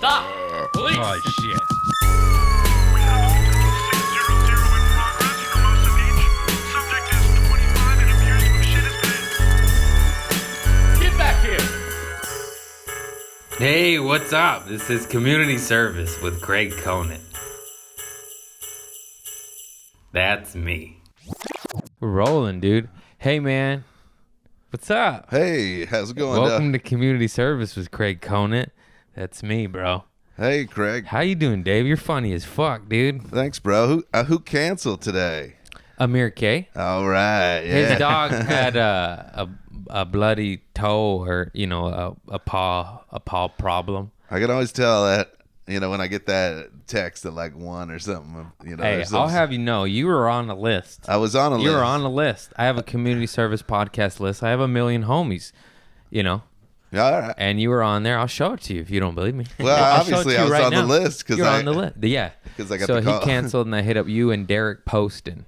Stop! Police! Oh, shit. We have a multiple 600 in progress for most of each. Subject is 25 and appears to have shit his pants. Get back here! Hey, what's up? This is Community Service with Craig Conant. That's me. We're rolling, dude. Hey, man. What's up? Hey, how's it going? Welcome to Community Service with Craig Conant. That's me, bro. Hey, Craig. How you doing, Dave? You're funny as fuck, dude. Thanks, bro. Who canceled today? Amir K. All right. Yeah. His dog had a bloody toe or, a paw problem. I can always tell that, when I get that text at like 1 or something. Hey, there's I'll some- have you know, you were on the list. I was on a list. You were on the list. I have a community service podcast list. I have 1 million homies, Yeah, all right. and you were on there. I'll show it to you if you don't believe me. Well, I'll show it obviously to you I was right on the now. list because You're on the list. Yeah. 'Cause I got so the call. he canceled, and I hit up you and Derek Poston.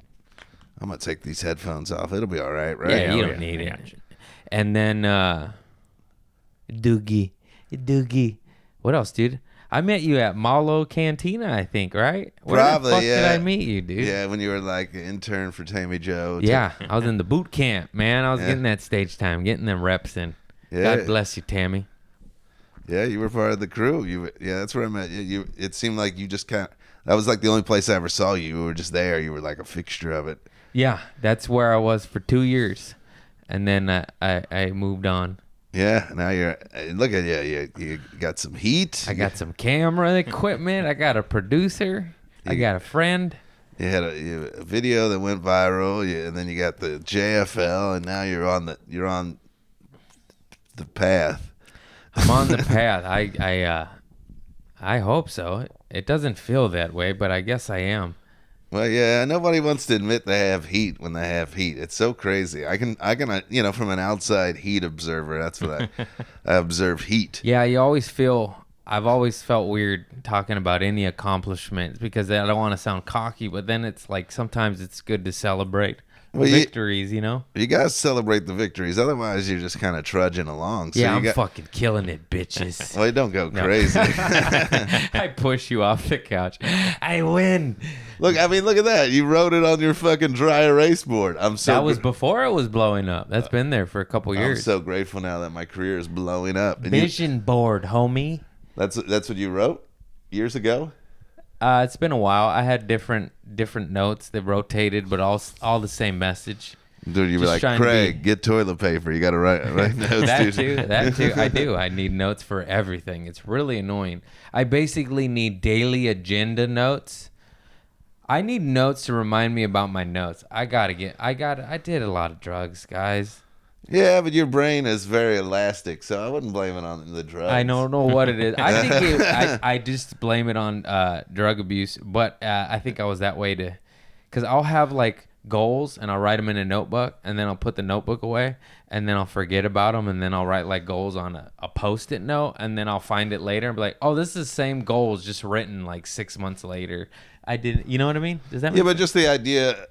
I'm going to take these headphones off. It'll be all right, right? Yeah, you don't need it. And then Doogie. What else, dude? I met you at Malo Cantina, I think, right? Where Probably, the fuck yeah. did I meet you, dude? Yeah, when you were like an intern for Tammy Joe. Yeah, I was in the boot camp, man. I was getting that stage time, getting them reps in. Yeah. God bless you, Tammy. Yeah, you were part of the crew. Yeah, that's where I met you. It seemed like you just kind of, that was like the only place I ever saw you. You were just there. You were like a fixture of it. Yeah, that's where I was for 2 years. And then I moved on. Yeah, now look at you. You got some heat. I got some camera equipment. I got a producer. I got a friend. You had a video that went viral, and then you got the JFL, and now you're on the path. I'm on the path. I hope so. It doesn't feel that way, but I guess I am. Well, yeah, nobody wants to admit they have heat when they have heat. It's so crazy. I can, from an outside heat observer, that's what I observe heat. Yeah, I've always felt weird talking about any accomplishments because I don't want to sound cocky, but then it's like sometimes it's good to celebrate victories, You got to celebrate the victories. Otherwise, you're just kind of trudging along. So yeah, I'm fucking killing it, bitches. Well, don't go crazy. I push you off the couch. I win. Look at that. You wrote it on your fucking dry erase board. That was before it was blowing up. That's been there for a couple years. I'm so grateful now that my career is blowing up. And Vision board, homie. That's what you wrote years ago? It's been a while. I had different notes that rotated, but all the same message. Dude, you were Just like, trying to Craig, get toilet paper. You got to write notes, That too. I do. I need notes for everything. It's really annoying. I basically need daily agenda notes. I need notes to remind me about my notes. I did a lot of drugs, guys. Yeah, but your brain is very elastic, so I wouldn't blame it on the drugs. I don't know what it is. I think I just blame it on drug abuse, but I think I was that way because I'll have like goals and I'll write them in a notebook and then I'll put the notebook away and then I'll forget about them and then I'll write like goals on a Post-it note and then I'll find it later and be like, oh, this is the same goals just written like 6 months later. I didn't, you know what I mean? Does that make but sense? just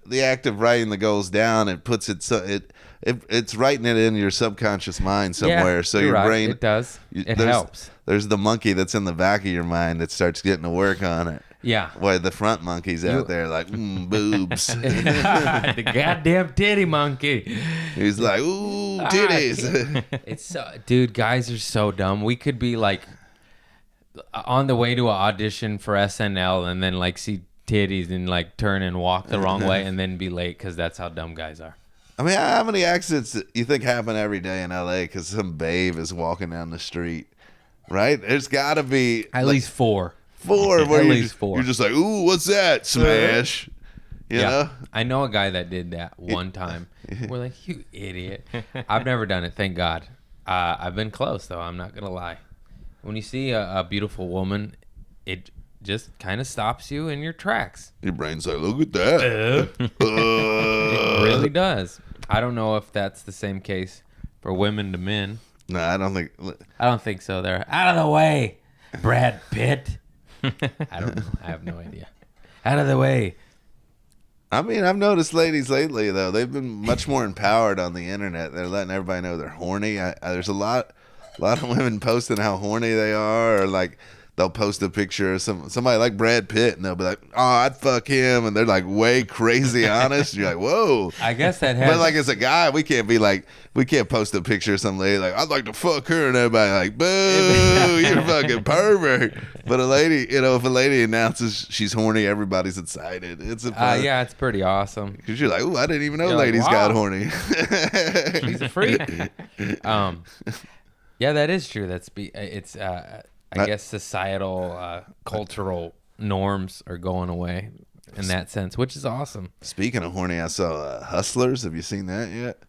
the act of writing the goals down, it puts it's writing it in your subconscious mind somewhere. Yeah, so you're your right. brain, It does. It there's- helps. There's the monkey that's in the back of your mind that starts getting to work on it. Yeah. While the front monkey's out there like, boobs. The goddamn titty monkey. He's like, ooh, titties. It's so, dude, guys are so dumb. We could be like on the way to an audition for SNL and then like see titties and like turn and walk the wrong way and then be late because that's how dumb guys are. I mean, how many accidents you think happen every day in LA because some babe is walking down the street, right? There's got to be At least four. where At you're least just, four. You're just like, ooh, what's that? Smash. You know? I know a guy that did that one time. We're like, you idiot. I've never done it, thank God. I've been close, though. I'm not going to lie. When you see a beautiful woman, it just kind of stops you in your tracks. Your brain's like, look at that. It really does. I don't know if that's the same case for women to men. No, I don't think. I don't think so. They're out of the way, Brad Pitt. I don't know. I have no idea. Out of the way. I mean, I've noticed ladies lately, though, they've been much more empowered on the internet. They're letting everybody know they're horny. There's a lot of women posting how horny they are, or like they'll post a picture of somebody like Brad Pitt, and they'll be like, "Oh, I'd fuck him," and they're like way crazy honest. You're like, "Whoa!" I guess that has. But like as a guy, we can't post a picture of some lady like, "I'd like to fuck her," and everybody like, "Boo, you're a fucking pervert." But a lady, if a lady announces she's horny, everybody's excited. It's a yeah, it's pretty awesome. because you're like, "Ooh, I didn't even know You're like, ladies wow. got horny." She's a freak. Yeah, that is true. It's I guess societal, cultural norms are going away in that sense, which is awesome. Speaking of horny, I saw Hustlers. Have you seen that yet?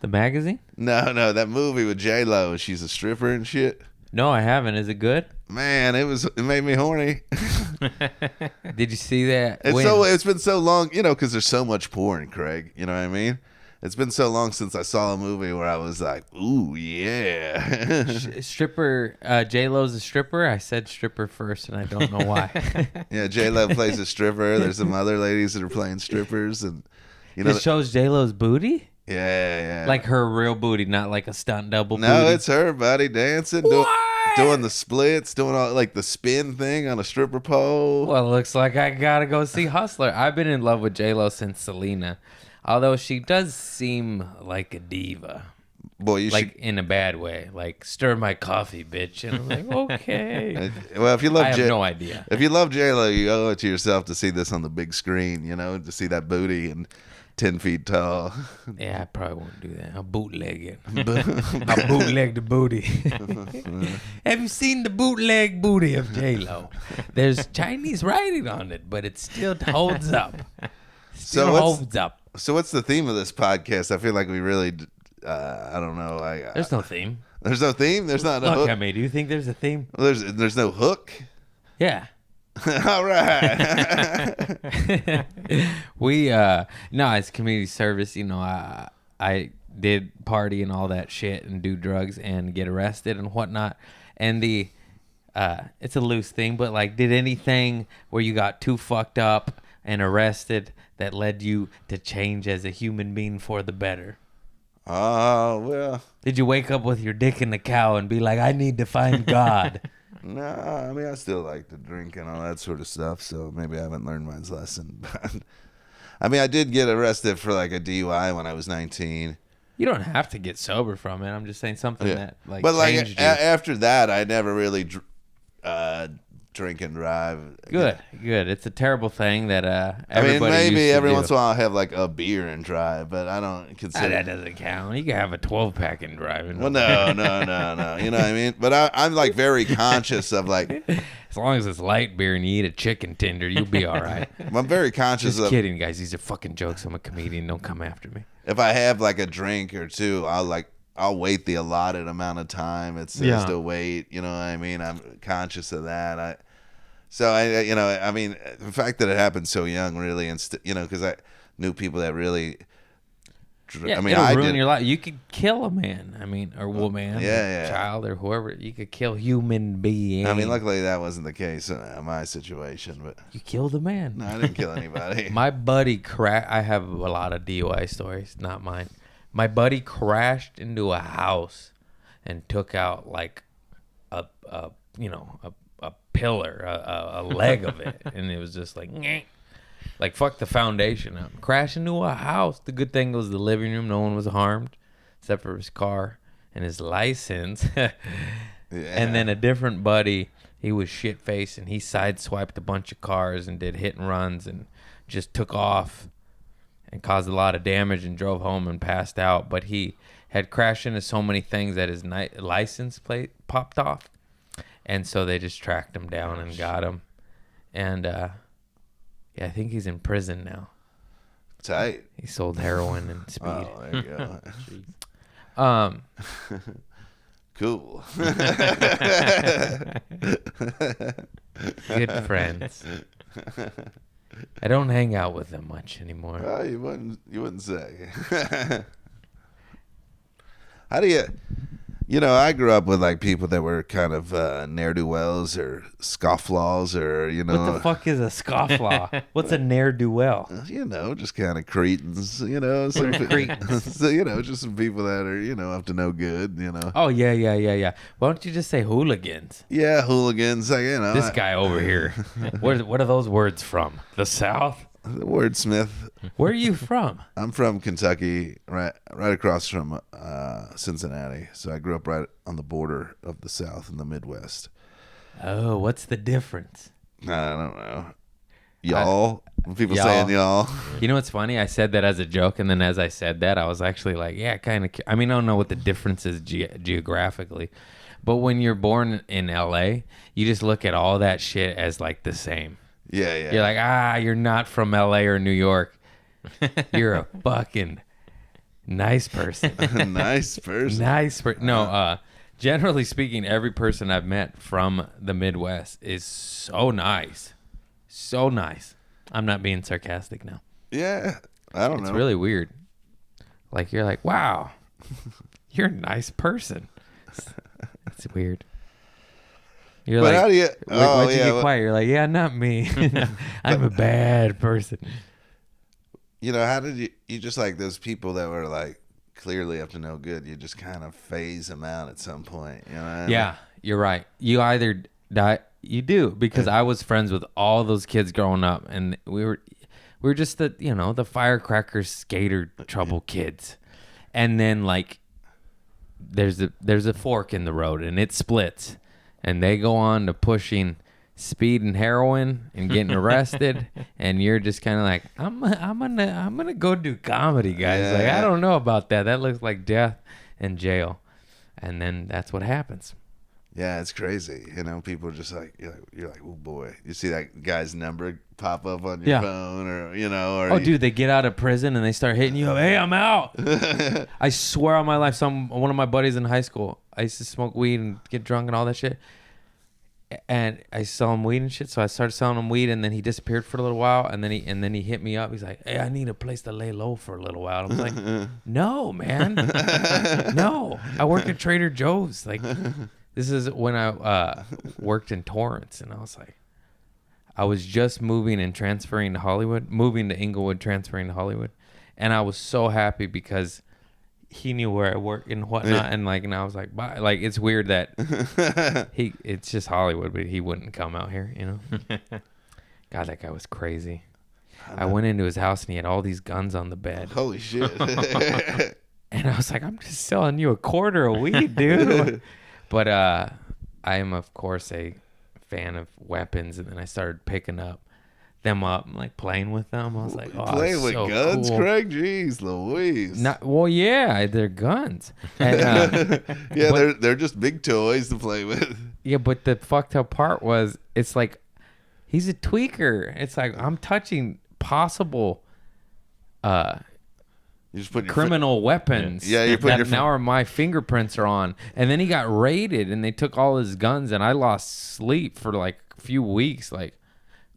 The magazine? No, that movie with J-Lo. She's a stripper and shit. No, I haven't. Is it good? Man, it made me horny. Did you see that? It's been so long, because there's so much porn, Craig. You know what I mean? It's been so long since I saw a movie where I was like, "Ooh, yeah." Stripper, J-Lo's a stripper. I said stripper first, and I don't know why. Yeah, J-Lo plays a stripper. There's some other ladies that are playing strippers, and It shows J-Lo's booty? yeah. Like her real booty, not like a stunt double No, booty. it's her, buddy, dancing, doing the splits, doing all like the spin thing on a stripper pole. Well, it looks like I gotta go see Hustler. I've been in love with J-Lo since Selena. Although she does seem like a diva. Boy, you Like in a bad way. Like, stir my coffee, bitch. And I'm like, okay. Well, if you love I have no idea. If you love J-Lo, you owe it to yourself to see this on the big screen, to see that booty and 10 feet tall. Yeah, I probably won't do that. I'll bootleg it. I'll bootleg the booty. Have you seen the bootleg booty of J-Lo? There's Chinese writing on it, but it still holds up. Holds up. So what's the theme of this podcast? I feel like we really, I don't know. There's no theme. There's no theme? There's not a Look hook? at me. Do you think there's a theme? There's no hook? Yeah. All right. No, it's community service. I did party and all that shit and do drugs and get arrested and whatnot. And it's a loose thing, but like, did anything where you got too fucked up and arrested that led you to change as a human being for the better? Oh, well. Did you wake up with your dick in the cow and be like, I need to find God? No, I mean, I still like to drink and all that sort of stuff, so maybe I haven't learned my lesson. But I mean, I did get arrested for like a DUI when I was 19. You don't have to get sober from it. I'm just saying something that like but like changed you. after that, I never really drink and drive. Good. It's a terrible thing that I mean, everybody maybe used to every do. once in a while I'll have like a beer and drive, but I don't consider That doesn't count. You can have a 12-pack and drive. Well, no. You know what I mean? But I'm like very conscious of like. As long as it's light beer and you eat a chicken tender, you'll be all right. I'm very conscious Just of. kidding, guys. These are fucking jokes. I'm a comedian. Don't come after me. If I have like a drink or two, I'll wait the allotted amount of time it says to wait. You know what I mean? I'm conscious of that. I mean, the fact that it happened so young, really, and because I knew people that really. Yeah, I mean, it'll ruin your life. You could kill a man. I mean, or woman, yeah. child, or whoever. You could kill human being. I mean, luckily that wasn't the case in my situation, but You killed a man. no, I didn't kill anybody. My buddy I have a lot of DUI stories, not mine. My buddy crashed into a house and took out like a pillar, a leg of it, and it was just like, "Nyeh." Like fuck the foundation up. Crash into a house. The good thing was the living room. No one was harmed, except for his car and his license. And then a different buddy, he was shit faced and he sideswiped a bunch of cars and did hit and runs and just took off and caused a lot of damage and drove home and passed out. But he had crashed into so many things that his license plate popped off. And so they just tracked him down and got him. And yeah, I think he's in prison now. Tight. He sold heroin and speed. Oh, there you go. Cool. Good friends. I don't hang out with them much anymore. Oh, you wouldn't say. How do you? You know, I grew up with like people that were kind of ne'er-do-wells or scofflaws or, you know. What the fuck is a scofflaw? What's a ne'er-do-well? You know, just kind of cretins, you know. Some Cretins? so, you know, just some people that are, you know, up to no good, you know. Oh, yeah. Why don't you just say hooligans? Yeah, hooligans, like, you know. This guy over here. What are those words from? The South? The wordsmith. Where are you from? I'm from Kentucky, right across from Cincinnati. So I grew up right on the border of the South and the Midwest. Oh, what's the difference? I don't know. Y'all? People y'all. saying y'all. You know what's funny? I said that as a joke, and then as I said that, I was actually like, yeah, kind of. I mean, I don't know what the difference is geographically, but when you're born in LA, you just look at all that shit as like the same. Yeah. You're like, you're not from LA or New York. You're a fucking nice person. Nice person. No, generally speaking, every person I've met from the Midwest is so nice. So nice. I'm not being sarcastic now. Yeah. I don't know. It's really weird. Like, you're like, wow, you're a nice person. It's weird. You're But like, how do you? why'd you get well, quiet? You're like, yeah, not me. I'm a bad person. You know, how did you just like those people that were like clearly up to no good? You just kind of phase them out at some point. You know what I mean? Yeah, you're right. You either die, you do, because I was friends with all those kids growing up, and we were just the firecracker skater trouble kids, and then like there's a fork in the road, and it splits. And they go on to pushing speed and heroin and getting arrested, and you're just kind of like, I'm gonna go do comedy, guys. Yeah, like, yeah. I don't know about that. That looks like death and jail, and then that's what happens. Yeah, it's crazy. You know, people are just like, you're like, oh boy. You see that guy's number pop up on your Yeah. phone, or you know, or Oh, dude, they get out of prison and they start hitting you up. Hey, I'm out. I swear on my life, one of my buddies in high school, I used to smoke weed and get drunk and all that shit. And I sell him weed and shit, so I started selling him weed, and then he disappeared for a little while, and then he hit me up. He's like, "Hey, I need a place to lay low for a little while." I was like, "No, man, no. I work at Trader Joe's. Like, this is when I worked in Torrance, and I was like, I was just moving and transferring to Hollywood, moving to Inglewood, transferring to Hollywood, and I was so happy because he knew where I worked and whatnot, and I was like, bye. Like, it's weird that it's just Hollywood, but he wouldn't come out here, you know. God, that guy was crazy. I went into his house and he had all these guns on the bed, holy shit. and I was like, I'm just selling you a quarter of weed, dude. But I am, of course, a fan of weapons, and then I started picking them up and like playing with them. I was like, oh, Playing with so guns, cool. Craig? Jeez Louise. Well, yeah, they're guns. And, Yeah, they're just big toys to play with. yeah, but the fucked up part was, it's like, he's a tweaker. It's like, I'm touching possible You just put your criminal weapons. Yeah, you put that your now are my fingerprints are on. And then he got raided, and they took all his guns, and I lost sleep for like a few weeks. Like,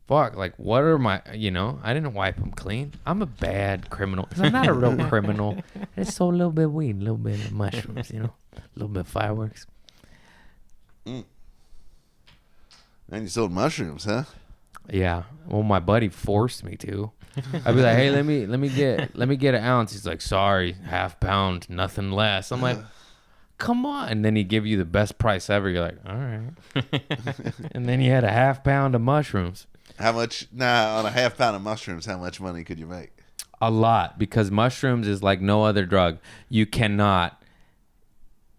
fuck, like, what are my, I didn't wipe them clean. I'm a bad criminal. 'Cause I'm not a real criminal. I just sold a little bit of weed, a little bit of mushrooms, a little bit of fireworks. And you sold mushrooms, huh? Yeah. Well, my buddy forced me to. I'd be like, hey, let me get an ounce. He's like, sorry, half pound, nothing less. I'm like, come on. And then he'd give you the best price ever. You're like, all right. And then you had a half pound of mushrooms. How much? Nah, on a half pound of mushrooms, how much money could you make? A lot, because mushrooms is like no other drug. You cannot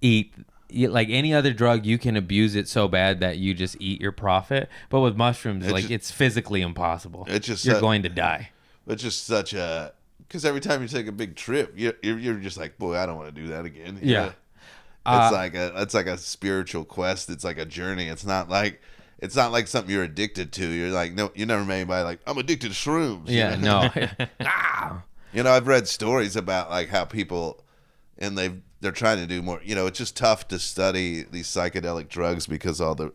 eat. Like any other drug, you can abuse it so bad that you just eat your profit. But with mushrooms, it's physically impossible. It's just you're going to die. It's just such a, because every time you take a big trip, you're just like, boy, I don't want to do that again. Yeah. It's like a spiritual quest. It's like a journey. It's not like something you're addicted to. You're like, no, you never met anybody like, I'm addicted to shrooms. Yeah, you know? no. I've read stories about like how people, and they're trying to do more. It's just tough to study these psychedelic drugs because all the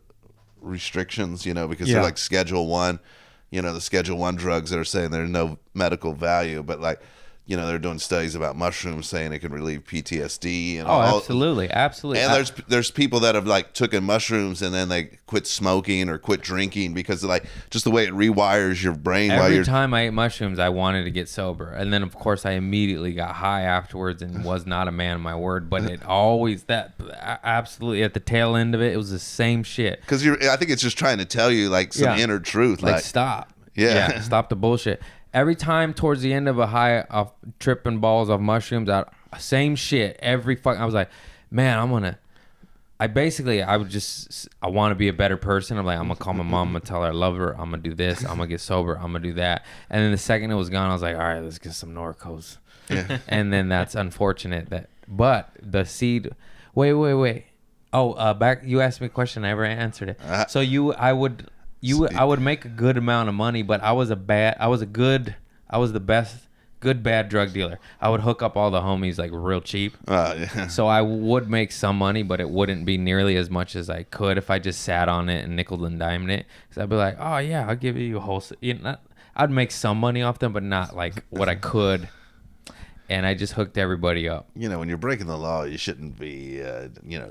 restrictions. Because they're like Schedule 1. The Schedule 1 drugs that are saying there's no medical value, but like they're doing studies about mushrooms saying it can relieve PTSD and Oh, absolutely. And there's people that have like taken mushrooms and then they quit smoking or quit drinking because of like just the way it rewires your brain. Every time I ate mushrooms, I wanted to get sober, and then of course I immediately got high afterwards and was not a man of my word. But it always absolutely at the tail end of it, it was the same shit. Because I think it's just trying to tell you like some inner truth, like stop. Yeah. Stop the bullshit. Every time towards the end of a high of tripping balls of mushrooms out, same shit. I was like, man, I want to be a better person. I'm like, I'm going to call my mom. I'm going to tell her I love her. I'm going to do this. I'm going to get sober. I'm going to do that. And then the second it was gone, I was like, all right, let's get some Norcos. Yeah. And then that's unfortunate but the seed, wait. Oh, back, you asked me a question. I never answered it. So I would make a good amount of money, but I was the best good bad drug dealer. I would hook up all the homies like real cheap. Yeah. So I would make some money, but it wouldn't be nearly as much as I could if I just sat on it and nickel and dimed it. Because I'd be like, oh yeah, I'll give you a whole. I'd make some money off them, but not like what I could. And I just hooked everybody up. When you're breaking the law, you shouldn't be,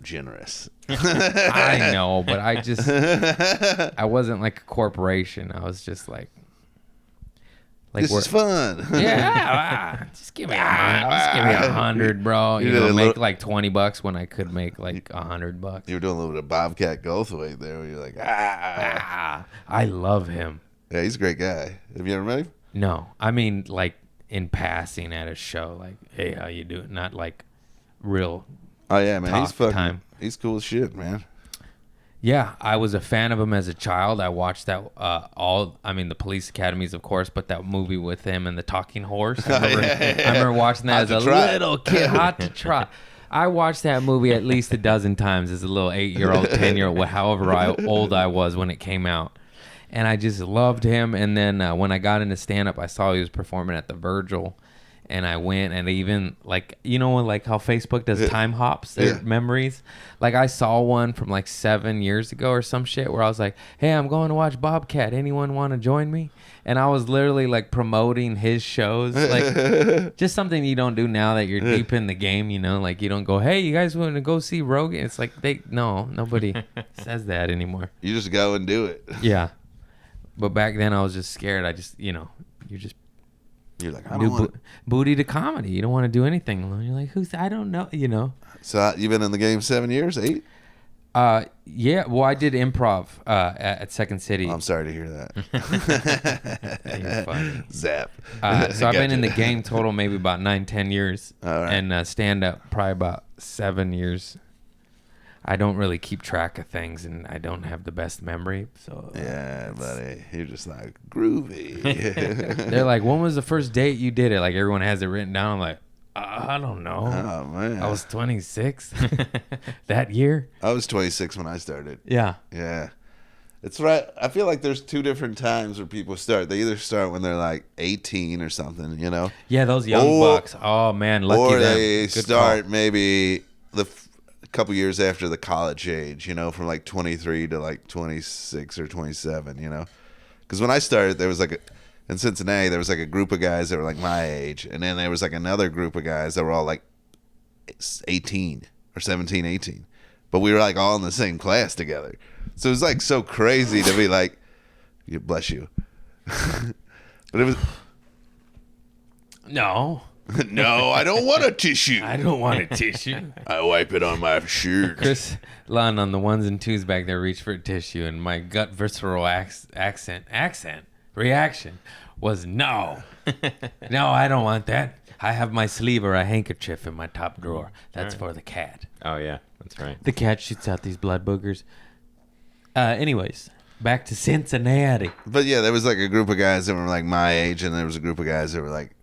generous. I know, but I wasn't like a corporation. I was just like this is fun. Yeah, just give me $100, bro. Make like $20 when I could make like $100. You were doing a little bit of Bobcat Goldthwait there, where you're like, I love him. Yeah, he's a great guy. Have you ever met him? No, I mean like in passing at a show, like, hey, how you doing? Not like real. Oh yeah, man, he's fucking. Time. He's cool as shit, man. Yeah, I was a fan of him as a child. I watched that the Police Academies, of course, but that movie with him and the talking horse. I remember watching that as a little kid. Hot to Trot. I watched that movie at least a dozen times as a little 8-year-old, 10-year-old, however old I was when it came out. And I just loved him. And then when I got into stand-up, I saw he was performing at the Virgil. And I went, and even like, like how Facebook does time hops, their memories. Like I saw one from like 7 years ago or some shit where I was like, hey, I'm going to watch Bobcat. Anyone want to join me? And I was literally like promoting his shows, like just something you don't do now that you're deep in the game, like you don't go, hey, you guys want to go see Rogan? It's like nobody says that anymore. You just go and do it. Yeah. But back then I was just scared. I just, you're like, I don't want booty to comedy. You don't want to do anything alone. You're like, I don't know, So you've been in the game 7 years, 8? Yeah. Well, I did improv at Second City. I'm sorry to hear that. You're funny. Zap. So I've been in the game total maybe about 9-10 years. All right. And stand up probably about 7 years. I don't really keep track of things, and I don't have the best memory. So yeah, buddy, you're just like groovy. They're like, when was the first date you did it? Like everyone has it written down. I'm like, I don't know. Oh man, I was 26 that year. I was 26 when I started. Yeah. Yeah. It's right. I feel like there's two different times where people start. They either start when they're like 18 or something, Yeah, those young bucks. Oh man, lucky or them. they Good start call. maybe a couple years after the college age, from like 23 to like 26 or 27, Because when I started, there was in Cincinnati, there was like a group of guys that were like my age, and then there was like another group of guys that were all like 18 or 17, 18, but we were like all in the same class together. So it was like so crazy to be like, bless you. But it was No, I don't want a tissue. I don't want a tissue. I wipe it on my shirt. Chris Lunn on the ones and twos back there reached for a tissue, and my gut visceral reaction was no. No, I don't want that. I have my sleeve or a handkerchief in my top drawer. That's for the cat. Oh yeah, that's right. The cat shoots out these blood boogers. Anyways, back to Cincinnati. But yeah, there was like a group of guys that were like my age, and there was a group of guys that were like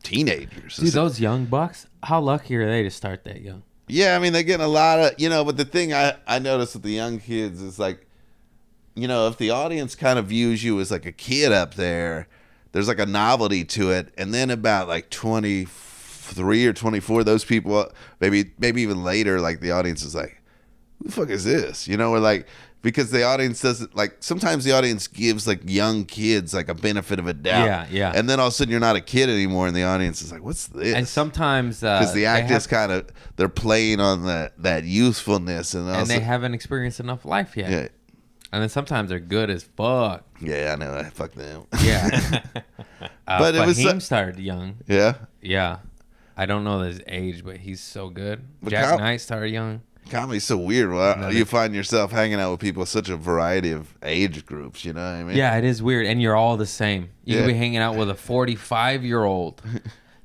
teenagers. Dude, those young bucks, how lucky are they to start that young? Yeah, I mean, they're getting a lot of, but the thing I noticed with the young kids is like, if the audience kind of views you as like a kid up there, there's like a novelty to it. And then about like 23 or 24, those people, maybe even later, like the audience is like, who the fuck is this? We're like, because the audience doesn't like. Sometimes the audience gives like young kids like a benefit of a doubt. Yeah, yeah. And then all of a sudden you're not a kid anymore, and the audience is like, "What's this?" And sometimes because the actors kind of they're playing on that youthfulness, and also, they haven't experienced enough life yet. yeah, And then sometimes they're good as fuck. yeah, I know. Fuck them. Yeah. But it was Fahim started young. Yeah. Yeah. I don't know his age, but he's so good. But Jack Knight started young. Comedy's so weird. Well, you find yourself hanging out with people with such a variety of age groups. You know what I mean? Yeah, it is weird. And you're all the same. You Yeah. could be hanging out with a 45-year-old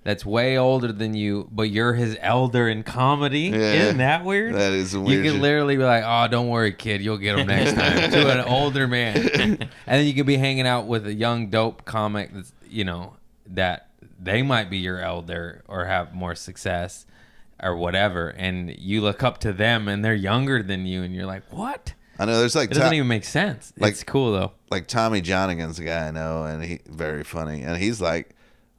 that's way older than you, but you're his elder in comedy. Yeah. Isn't that weird? That is weird. You can literally be like, "Oh, don't worry, kid. You'll get him next time." To an older man. And then you could be hanging out with a young, dope comic that's, that they might be your elder or have more success or whatever. And you look up to them and they're younger than you. And you're like, what? I know there's like It doesn't even make sense. like- It's cool, though. like Tommy Johnigan's a guy I know, and he very funny, and he's like,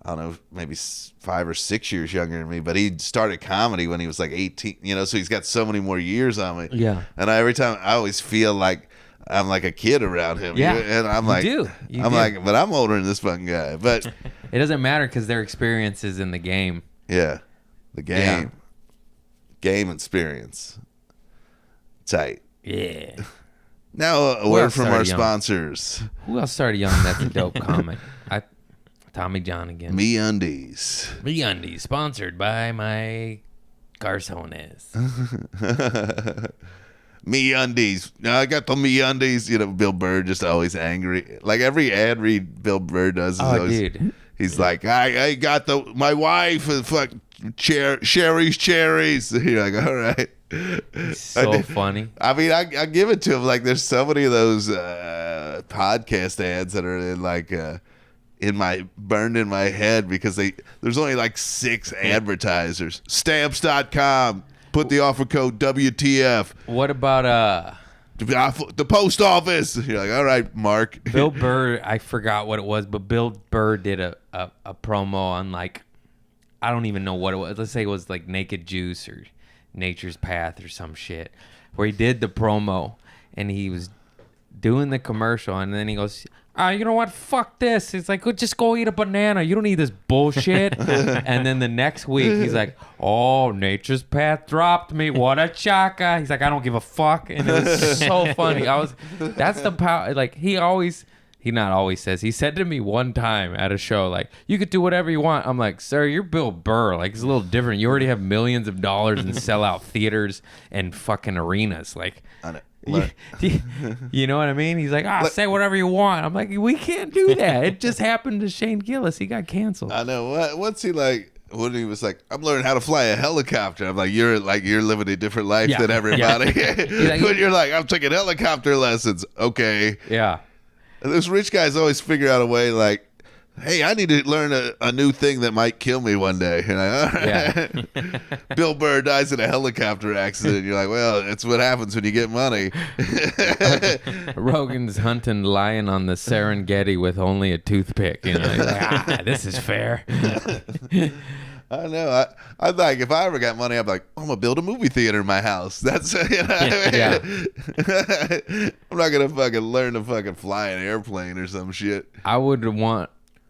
I don't know, maybe 5 or 6 years younger than me, but he started comedy when he was like 18, so he's got so many more years on me. Yeah. And every time I always feel like I'm like a kid around him. Yeah. And I'm You like, do. You I'm do. like, but I'm older than this fucking guy. But It doesn't matter because their experiences in the game. yeah, the game, game experience, tight. Yeah. Now a Who word else from our started young? sponsors. Who else started young? That's a dope comic. Tommy John again. Me Undies. MeUndies, sponsored by my garçones. Me Undies. I got the Me Undies. Bill Burr just always angry. Like every ad read Bill Burr does is always, Dude. he's like, I got my wife and fuck Sherry's cherries. You're like, all right. So funny. I mean, I give it to him. Like, there's so many of those podcast ads that are in like burned in my head because there's only like 6 advertisers. Stamps.com. Put the offer code WTF. What about The post office. You're like, all right, Mark. Bill Burr? I forgot what it was, but Bill Burr did a promo on like, I don't even know what it was. Let's say it was like Naked Juice or Nature's Path or some shit, where he did the promo and he was doing the commercial, and then he goes, you know what? Fuck this. He's like, just go eat a banana. You don't need this bullshit. And then the next week, he's like, oh, Nature's Path dropped me. What a chaka. He's like, I don't give a fuck. And it was so funny. That's the power. Like, he not always says, he said to me one time at a show, like, you could do whatever you want. I'm like, sir, you're Bill Burr. Like, it's a little different. You already have millions of dollars and sell out theaters and fucking arenas. Like, I know. you know what I mean? He's like, say whatever you want. I'm like, we can't do that. It just happened to Shane Gillis. He got canceled. I know. What's he like? When he was like, I'm learning how to fly a helicopter. I'm like, you're living a different life Yeah. than everybody. Yeah. When you're like, I'm taking helicopter lessons. Okay. Yeah. And those rich guys always figure out a way like, hey, I need to learn a new thing that might kill me one day. You're like, all right. Yeah. Bill Burr dies in a helicopter accident. You're like, well, that's what happens when you get money. Rogan's hunting lion on the Serengeti with only a toothpick. He's like, this is fair. I know. I'm like, if I ever got money, I'm like, I'm gonna build a movie theater in my house. That's Yeah. I'm not gonna fucking learn to fucking fly an airplane or some shit.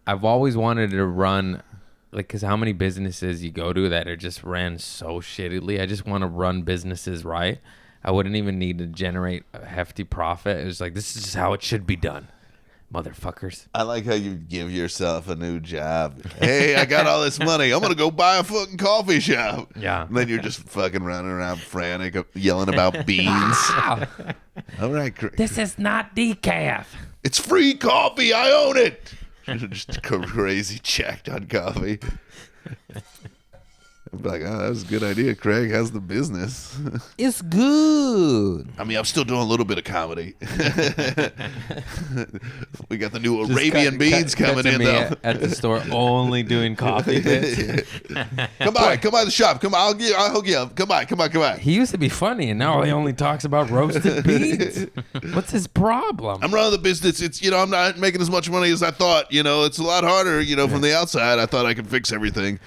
I've always wanted to run, like, because how many businesses you go to that are just ran so shittily. I just want to run businesses right. I wouldn't even need to generate a hefty profit. It was like, this is just how it should be done, motherfuckers. I like how you give yourself a new job. Hey, I got all this money. I'm gonna go buy a fucking coffee shop. Yeah. And then you're just fucking running around frantic, yelling about beans. All right, This is not decaf. it's free coffee. I own it. Just crazy checked on coffee. I'm like, oh, that was a good idea, Craig. How's the business? It's good. I mean, I'm still doing a little bit of comedy. We got the new Arabian beans coming in, though. At the store, only doing coffee bits. Come by the shop. Come on, I'll hook you up. Come on. He used to be funny, and now he only talks about roasted beans. What's his problem? I'm running the business. It's I'm not making as much money as I thought. It's a lot harder. From the outside, I thought I could fix everything.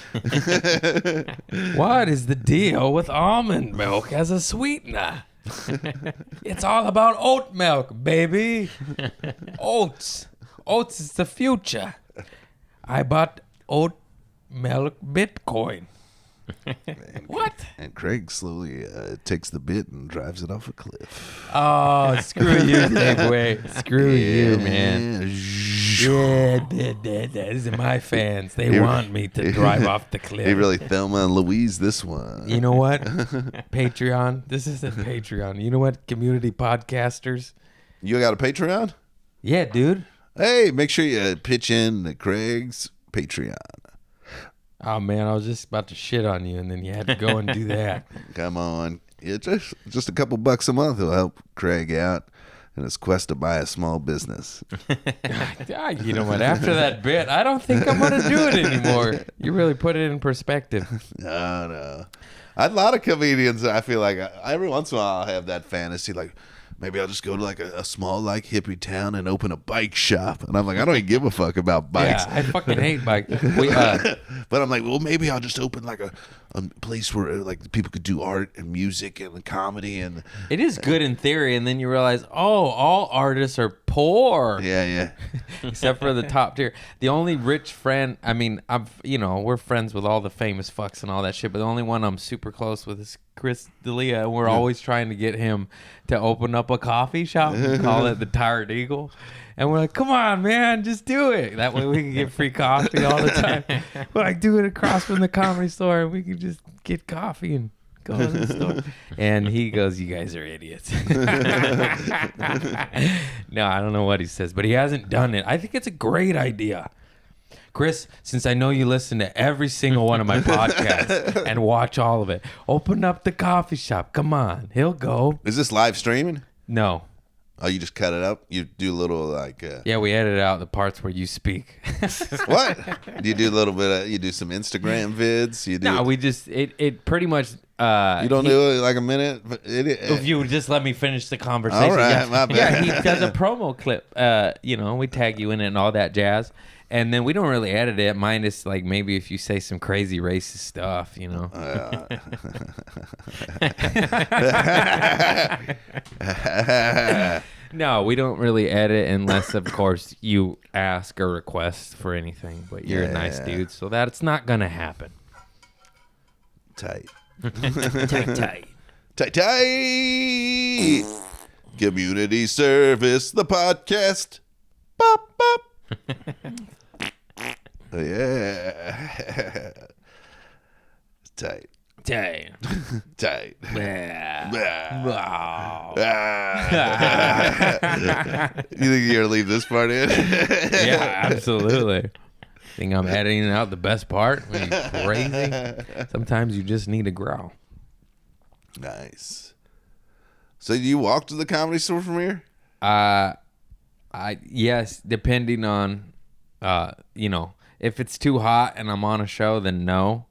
What is the deal with almond milk as a sweetener? It's all about oat milk, baby. Oats. Oats is the future. I bought oat milk Bitcoin. What? And Craig slowly takes the bit and drives it off a cliff. Oh, screw you, Dave Waite. Screw you, man. Yeah, these are my fans. They want me to drive off the cliff. He really Thelma and Louise this one. You know what? Patreon. This isn't Patreon. You know what? Community podcasters. You got a Patreon? Yeah, dude. Hey, make sure you pitch in to Craig's Patreon. Oh, man, I was just about to shit on you, and then you had to go and do that. Come on. It's just a couple bucks a month will help Craig out in his quest to buy a small business. You know what? After that bit, I don't think I'm going to do it anymore. You really put it in perspective. No. A lot of comedians, I feel like, every once in a while I'll have that fantasy, like, maybe I'll just go to like a small like hippie town and open a bike shop. And I'm like, I don't even give a fuck about bikes. Yeah, I fucking hate bikes. But I'm like, well, maybe I'll just open like a place where like people could do art and music and comedy. And it is good in theory, and then you realize, oh, all artists are poor. Yeah. Except for the top tier. The only rich friend, I mean, we're friends with all the famous fucks and all that shit, but the only one I'm super close with is Chris D'Elia, and we're always trying to get him to open up a coffee shop and call it the Tired Eagle. And we're like, come on, man, just do it. That way we can get free coffee all the time. We're like, do it across from the Comedy Store, and we can just get coffee and go to the store. And he goes, you guys are idiots. No, I don't know what he says, but he hasn't done it. I think it's a great idea. Chris, since I know you listen to every single one of my podcasts and watch all of it, open up the coffee shop. Come on. He'll go. Is this live streaming? No. Oh, you just cut it up? You do a little like... Yeah, we edit out the parts where you speak. What? Do you do a little bit of... You do some Instagram vids? You do... No, we just... It pretty much... you don't do it like a minute? If you would just let me finish the conversation. All right, yeah. my bad. Yeah, he does a promo clip. We tag you in it and all that jazz. And then we don't really edit it. Mine is like maybe if you say some crazy racist stuff, you know. No, we don't really edit unless, of course, you ask or request for anything. But you're a nice dude, so that's not going to happen. Tight. Tight. Tight. Community service, the podcast. Bop, bop. Oh, yeah. Tight. Tight. Tight. Yeah. Ah. Wow. You think you're gonna leave this part in? Yeah, absolutely. Think I'm editing out the best part? Are you crazy? Sometimes you just need to growl. Nice. So you walk to the Comedy Store from here? Yes, depending on if it's too hot and I'm on a show, then no.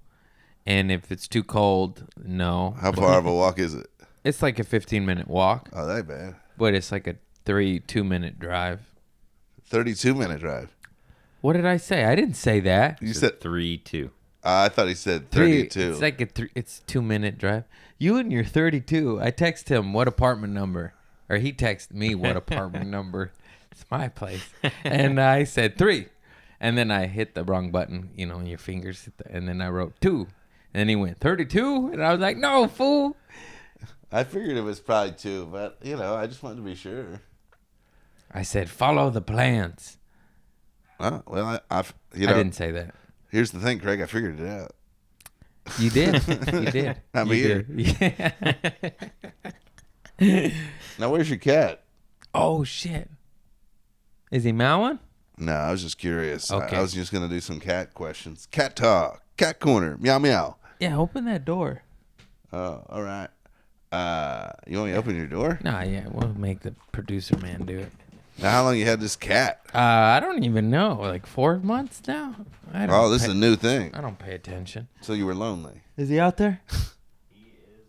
And if it's too cold, no. How far of a walk is it? It's like a 15-minute walk. Oh, that ain't bad. But it's like a 2-minute drive. 32-minute drive. What did I say? I didn't say that. You said 3-2. I thought he said 32. It's like it's 2-minute drive. You and your 32. I text him what apartment number, or he texted me what apartment number. It's my place, and I said 3, and then I hit the wrong button. You know, your fingers hit and then I wrote 2, and then he went 32, and I was like, no, fool. I figured it was probably 2, but I just wanted to be sure. I said follow the plans. Oh, well, I didn't say that. Here's the thing, Craig. I figured it out. You did. You did. I'm you here. Did. Yeah. Now, where's your cat? Oh, shit. Is he mowing? No, I was just curious. Okay. I was just going to do some cat questions. Cat talk. Cat corner. Meow, meow. Yeah, open that door. Oh, all right. You want me to open your door? Nah, yeah, we'll make the producer man do it. Now, how long you had this cat? I don't even know. Like 4 months now? Oh, this is a new thing. I don't pay attention. So you were lonely. Is he out there? He is.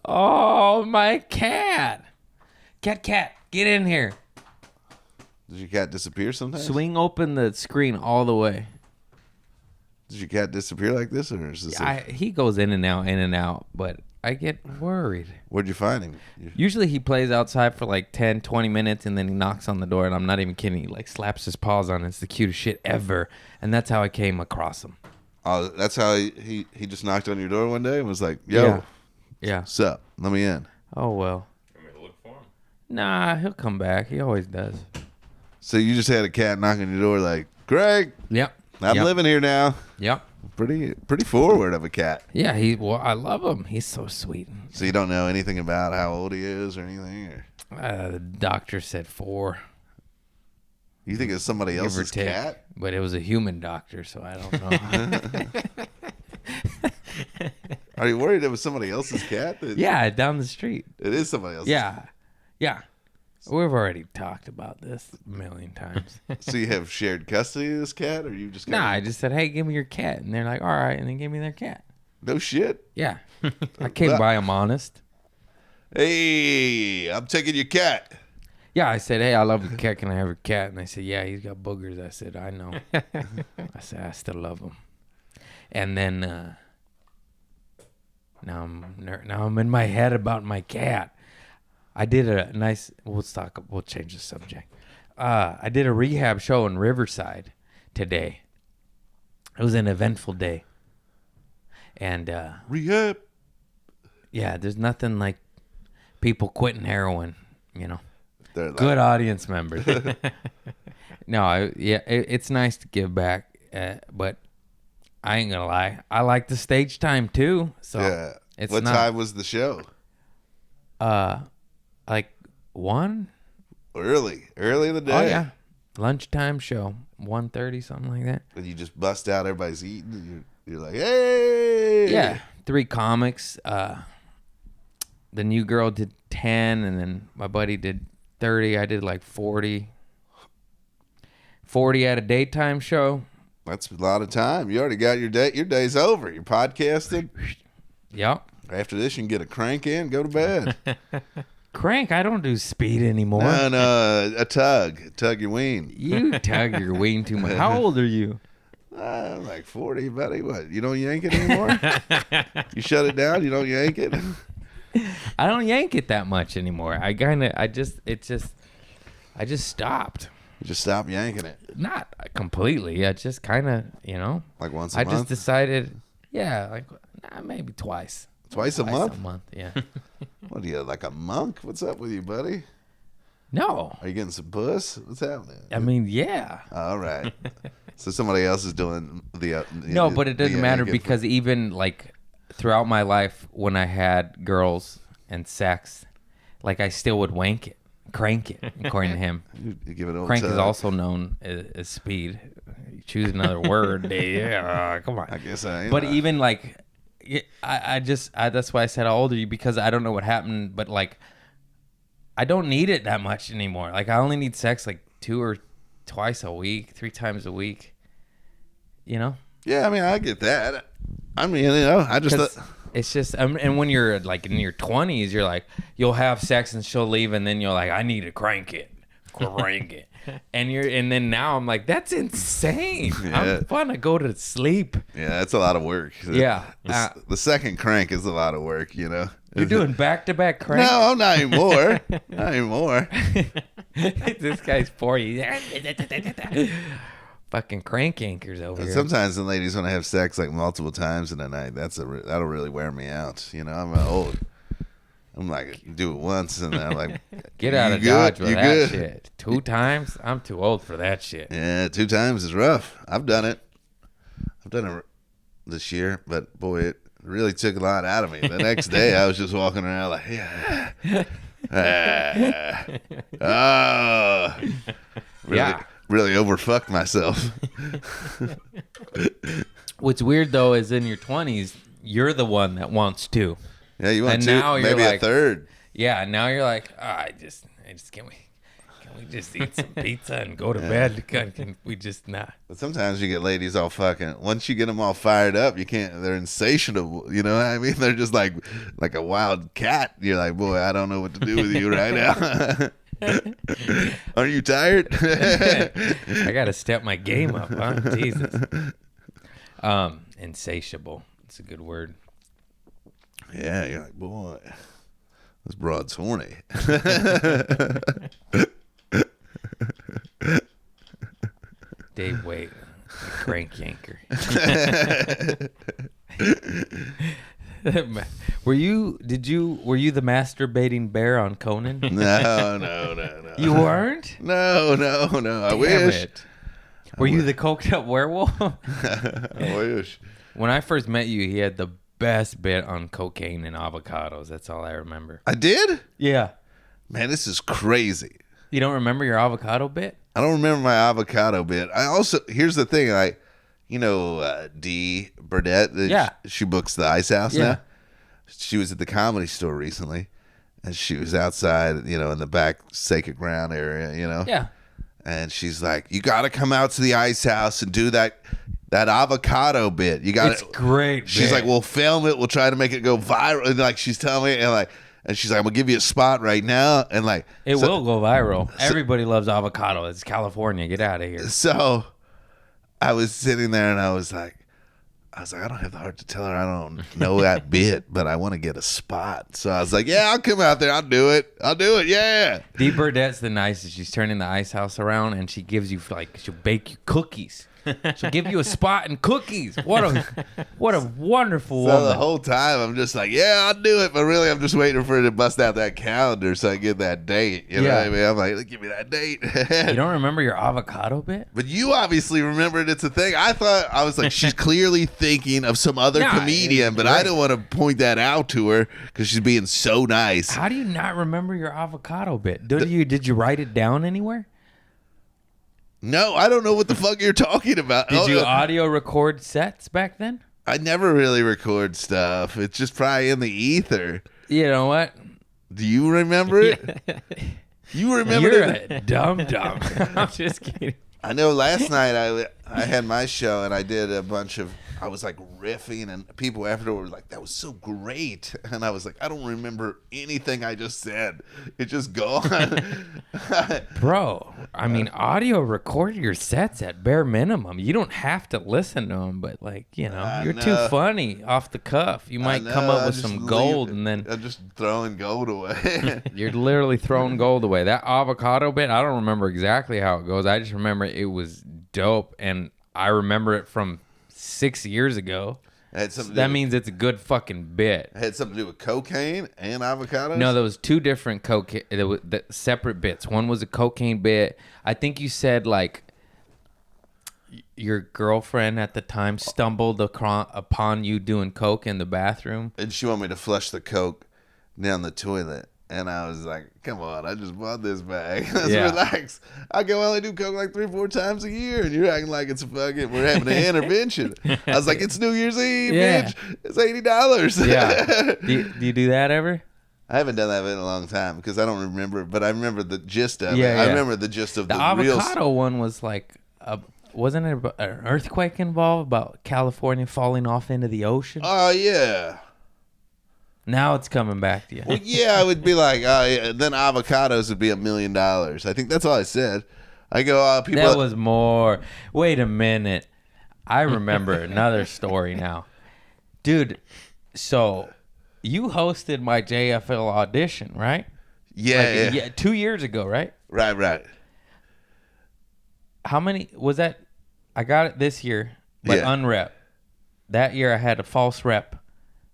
Oh, my cat. Cat, get in here. Does your cat disappear sometimes? Swing open the screen all the way. Does your cat disappear like this, or is this? He goes in and out, but I get worried. Where'd you find him? Usually he plays outside for like 10, 20 minutes and then he knocks on the door, and I'm not even kidding. He like slaps his paws on it. It's the cutest shit ever. And that's how I came across him. Oh, that's how he just knocked on your door one day and was like, yo, Yeah. what's up? Let me in. Oh, well. I'm gonna look for him. Nah, he'll come back. He always does. So you just had a cat knocking on your door like, Greg, Yep. I'm living here now. Yep. Pretty forward of a cat. Yeah, I love him. He's so sweet. So you don't know anything about how old he is or anything? Or The doctor said 4. you think it's somebody Give or else's take. cat? But it was a human doctor, so I don't know. Are you worried it was somebody else's cat? Yeah, down the street. It is somebody else's. Yeah. We've already talked about this a million times. So you have shared custody of this cat, or you just Nah, I just said, hey, give me your cat. And they're like, all right. And they gave me their cat. no shit. Yeah. I came by them honest. Hey, I'm taking your cat. Yeah, I said, hey, I love your cat. Can I have your cat? And they said, yeah, he's got boogers. I said, I know. I said, I still love him. And then now I'm in my head about my cat. I did a nice. We'll change the subject. I did a rehab show in Riverside today. It was an eventful day, and Rehab. yeah, there's nothing like people quitting heroin. They're like, Good audience members. No, it's nice to give back, but I ain't gonna lie. I like the stage time too. So yeah. it's What not, time was the show? like 1. Early in the day. Oh yeah, lunchtime show, 1:30, something like that. And you just bust out, everybody's eating, and you're like, hey. Yeah, 3 comics. The new girl did 10, and then my buddy did 30. I did like 40. 40 at a daytime show. That's a lot of time. You already got your day. Your day's over. You're podcasting. Yep. After this, you can get a crank in, go to bed. Crank. I don't do speed anymore. No, a tug. Tug your ween. You tug your ween too much. How old are you? I'm like 40, buddy. What? You don't yank it anymore? You shut it down? You don't yank it? I don't yank it that much anymore. I just stopped. You just stop yanking it. Not completely. I just kind of, Like once a I month? just decided, maybe twice. Twice a month? A month, yeah. What are you, like a monk? What's up with you, buddy? No. Are you getting some puss? What's happening? I mean, yeah. All right. So somebody else is doing the No, but it doesn't the matter yanking because even like throughout my life when I had girls and sex, like I still would crank it, according to him. you give it a Crank tug. is also known as speed. You choose another word. Yeah, come on. I guess I am. But even like, I that's why I said how old are you, because I don't know what happened, but like, I don't need it that much anymore. Like I only need sex like 2 or twice a week, 3 times a week. Yeah, I mean, I get that. I mean, I just it's just, and when you're like in your 20s, you're like, you'll have sex and she'll leave, and then you're like, I need to crank it. And then now I'm like, that's insane. Yeah. I'm fun to go to sleep. yeah, that's a lot of work. Yeah. The second crank is a lot of work, You're doing back-to-back crank? No, not anymore. Not anymore. This guy's 40. Fucking crank anchors over here. Sometimes the ladies want to have sex like multiple times in a night. That'll really wear me out. I'm old. I'm like, do it once, and then I'm like, Get out "You of good? Dodge with You that good?" shit. 2 times? I'm too old for that shit. Yeah, 2 times is rough. I've done it. This year, but boy, it really took a lot out of me. The next day, I was just walking around like, really overfucked myself. What's weird though is in your 20s, you're the one that wants to. Yeah, you want And 2, now you're maybe like- a third. Yeah, now you're like, I just can we just eat some pizza and go to bed? Can we just not? But sometimes you get ladies all fucking. Once you get them all fired up, you can't. They're insatiable. You know what I mean? They're just like a wild cat. You're like, boy, I don't know what to do with you right now. Are you tired? I gotta step my game up, huh? Jesus. Insatiable. It's a good word. Yeah, you're like, boy, this broad's horny. Dave Waite, crank yanker. Were you the masturbating bear on Conan? No. You weren't? No. I Damn wish. it. Were you the coked up werewolf? I wish. When I first met you, he had the best bit on cocaine and avocados. That's all I remember. I did? Yeah. Man, this is crazy. You don't remember your avocado bit? I don't remember my avocado bit. I also, here's the thing, Dee Burdett, she books the Ice House now. She was at the Comedy Store recently, and she was outside, in the back sacred ground area, Yeah. And she's like, you got to come out to the Ice House and do that avocado bit. You got It's great. She's like, we'll film it. We'll try to make it go viral. And like, she's telling me, and she's like, I'm gonna give you a spot right now. And like, it will go viral. Everybody loves avocado. It's California. Get out of here. So I was sitting there and I was like, I don't have the heart to tell her I don't know that bit, but I want to get a spot. So I was like, yeah, I'll come out there. I'll do it. Yeah. Dee Burdett's the nicest. She's turning the Ice House around, and she gives you she'll bake you cookies. She'll give you a spot and cookies. What a wonderful So woman. the whole time I'm just like, yeah, I'll do it. But really, I'm just waiting for her to bust out that calendar so I get that date. You know what I mean? I'm like, give me that date. You don't remember your avocado bit? But you obviously remembered it's a thing. I was like, she's clearly thinking of some other comedian, but I don't want to point that out to her because she's being so nice. How do you not remember your avocado bit? Did you write it down anywhere? No, I don't know what the fuck you're talking about. Did you audio record sets back then? I never really record stuff. It's just probably in the ether. You know what? Do you remember it? You remember You're it? a dumb. I'm just kidding. I know last night I had my show and I did a bunch of, I was like riffing and people afterward were like, that was so great. And I was like, I don't remember anything I just said. It's just gone. Bro, I mean, audio record your sets at bare minimum. You don't have to listen to them, but you're too funny off the cuff. You might come up with some gold and then I'm just throwing gold away. you're literally throwing gold away. That avocado bit, I don't remember exactly how it goes. I just remember it was dope, and I remember it from 6 years ago. That means it's a good fucking bit. It had something to do with cocaine and avocados? No, there was two different separate bits. One was a cocaine bit. I think you said your girlfriend at the time stumbled upon you doing coke in the bathroom. And she wanted me to flush the coke down the toilet. And I was like, come on, I just bought this bag. Let's relax. I can only do coke like 3-4 times a year. And you're acting like it's we're having an intervention. I was like, it's New Year's Eve, bitch. It's $80. Yeah. Do you do that ever? I haven't done that in a long time because I don't remember, but I remember the gist of it. Yeah. I remember the gist of the avocado one was wasn't it an earthquake involved about California falling off into the ocean? Oh, yeah. Now it's coming back to you. Well, yeah, I would be like, then avocados would be $1 million. I think that's all I said. I go, people. That was more. Wait a minute. I remember another story now. Dude, so you hosted my JFL audition, right? Yeah. 2 years ago, right? Right. How many was that? I got it this year, but unrep. That year I had a false rep.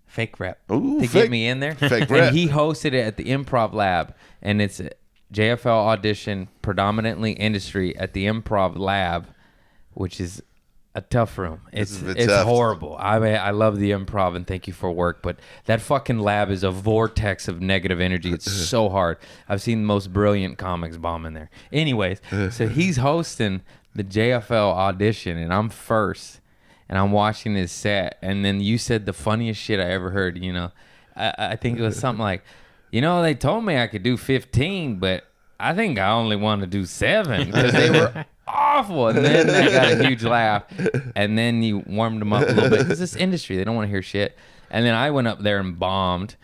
Fake rep to get me in there. Fake rep. And he hosted it at the Improv Lab, and it's a JFL audition, predominantly industry at the Improv Lab, which is a tough room. It's tough. horrible. I mean, I love the Improv and thank you for work, but that fucking lab is a vortex of negative energy. It's so hard. I've seen the most brilliant comics bomb in there. Anyways, so he's hosting the JFL audition, and I'm first. And I'm watching his set, and then you said the funniest shit I ever heard. I think it was something like, they told me I could do 15, but I think I only want to do 7 because they were awful. And then I got a huge laugh, and then you warmed them up a little bit because this industry, they don't want to hear shit. And then I went up there and bombed,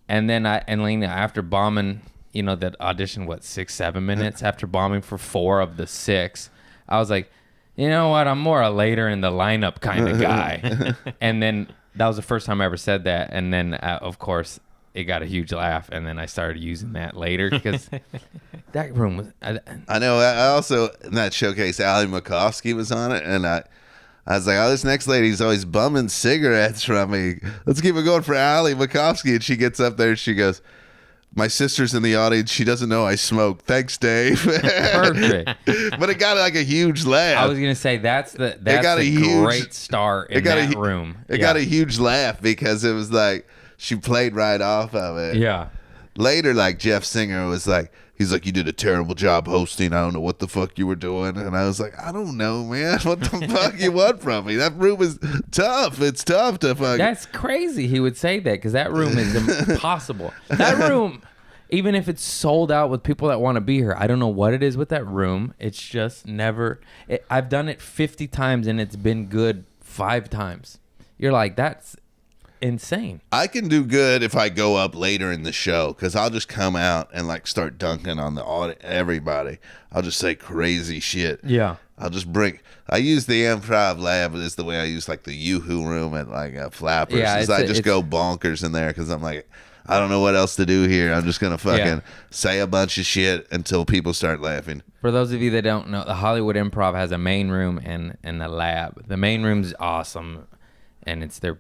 and then Lena, after bombing, that audition 6-7 minutes after bombing for 4 of the 6, I was like, you know what? I'm more a later in the lineup kind of guy. And then That was the first time I ever said that, and then of course it got a huge laugh, and then I started using that later because that room was. I know. I also in that showcase, Ali Makovsky was on it, and I was like, "Oh, this next lady's always bumming cigarettes from me. Let's keep it going for Ali Makovsky." And she gets up there, and she goes, "My sister's in the audience. She doesn't know I smoke. Thanks, Dave." Perfect. But it got like a huge laugh. I was gonna say that's a great start in that room. It got a huge laugh because it was like she played right off of it. Yeah. Later, like Jeff Singer was like, he's like, "You did a terrible job hosting. I don't know what the fuck you were doing." And I was like, "I don't know, man. What the fuck you want from me? That room is tough. It's tough to fuck." That's crazy. He would say that because that room is impossible. That room, even if it's sold out with people that want to be here, I don't know what it is with that room. It's just never. I've done it 50 times and it's been good 5 times. You're like, that's insane. I can do good if I go up later in the show because I'll just come out and like start dunking on everybody. I'll just say crazy shit. Yeah. I'll just I use the improv lab is the way I use like the Yoo-Hoo room at like Flappers. Yeah, I just go bonkers in there because I'm like, I don't know what else to do here. I'm just going to fucking say a bunch of shit until people start laughing. For those of you that don't know, the Hollywood Improv has a main room and a lab. The main room's awesome and it's their,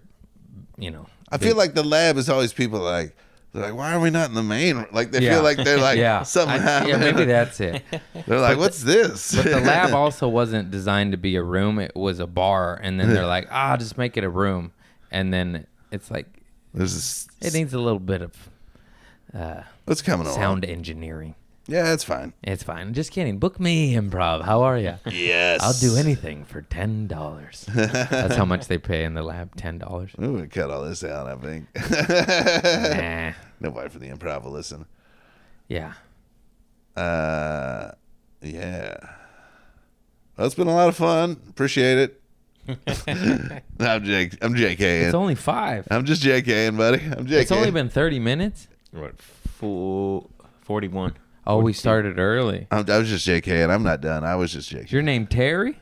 I feel like the lab is always people they're like, why are we not in the main? Like they feel like they're like something happened. Yeah, maybe that's it. They're like, what's this? But the lab also wasn't designed to be a room. It was a bar. And then they're like, just make it a room. And then it's like, it needs a little bit of what's coming sound along? engineering. Yeah, it's fine. It's fine. Just kidding. Book me, improv. How are you? Yes. I'll do anything for $10. That's how much they pay in the lab, $10. We're going to cut all this out, I think. Nah. Nobody for the improv will listen. Yeah. Yeah. Well, it's been a lot of fun. Appreciate it. I'm JK. It's only 5. I'm just JKing, buddy. I'm JK. It's only been 30 minutes? What, 41? Oh, we started early. I was just JKing. I'm not done. I was just JKing. Is your name Terry?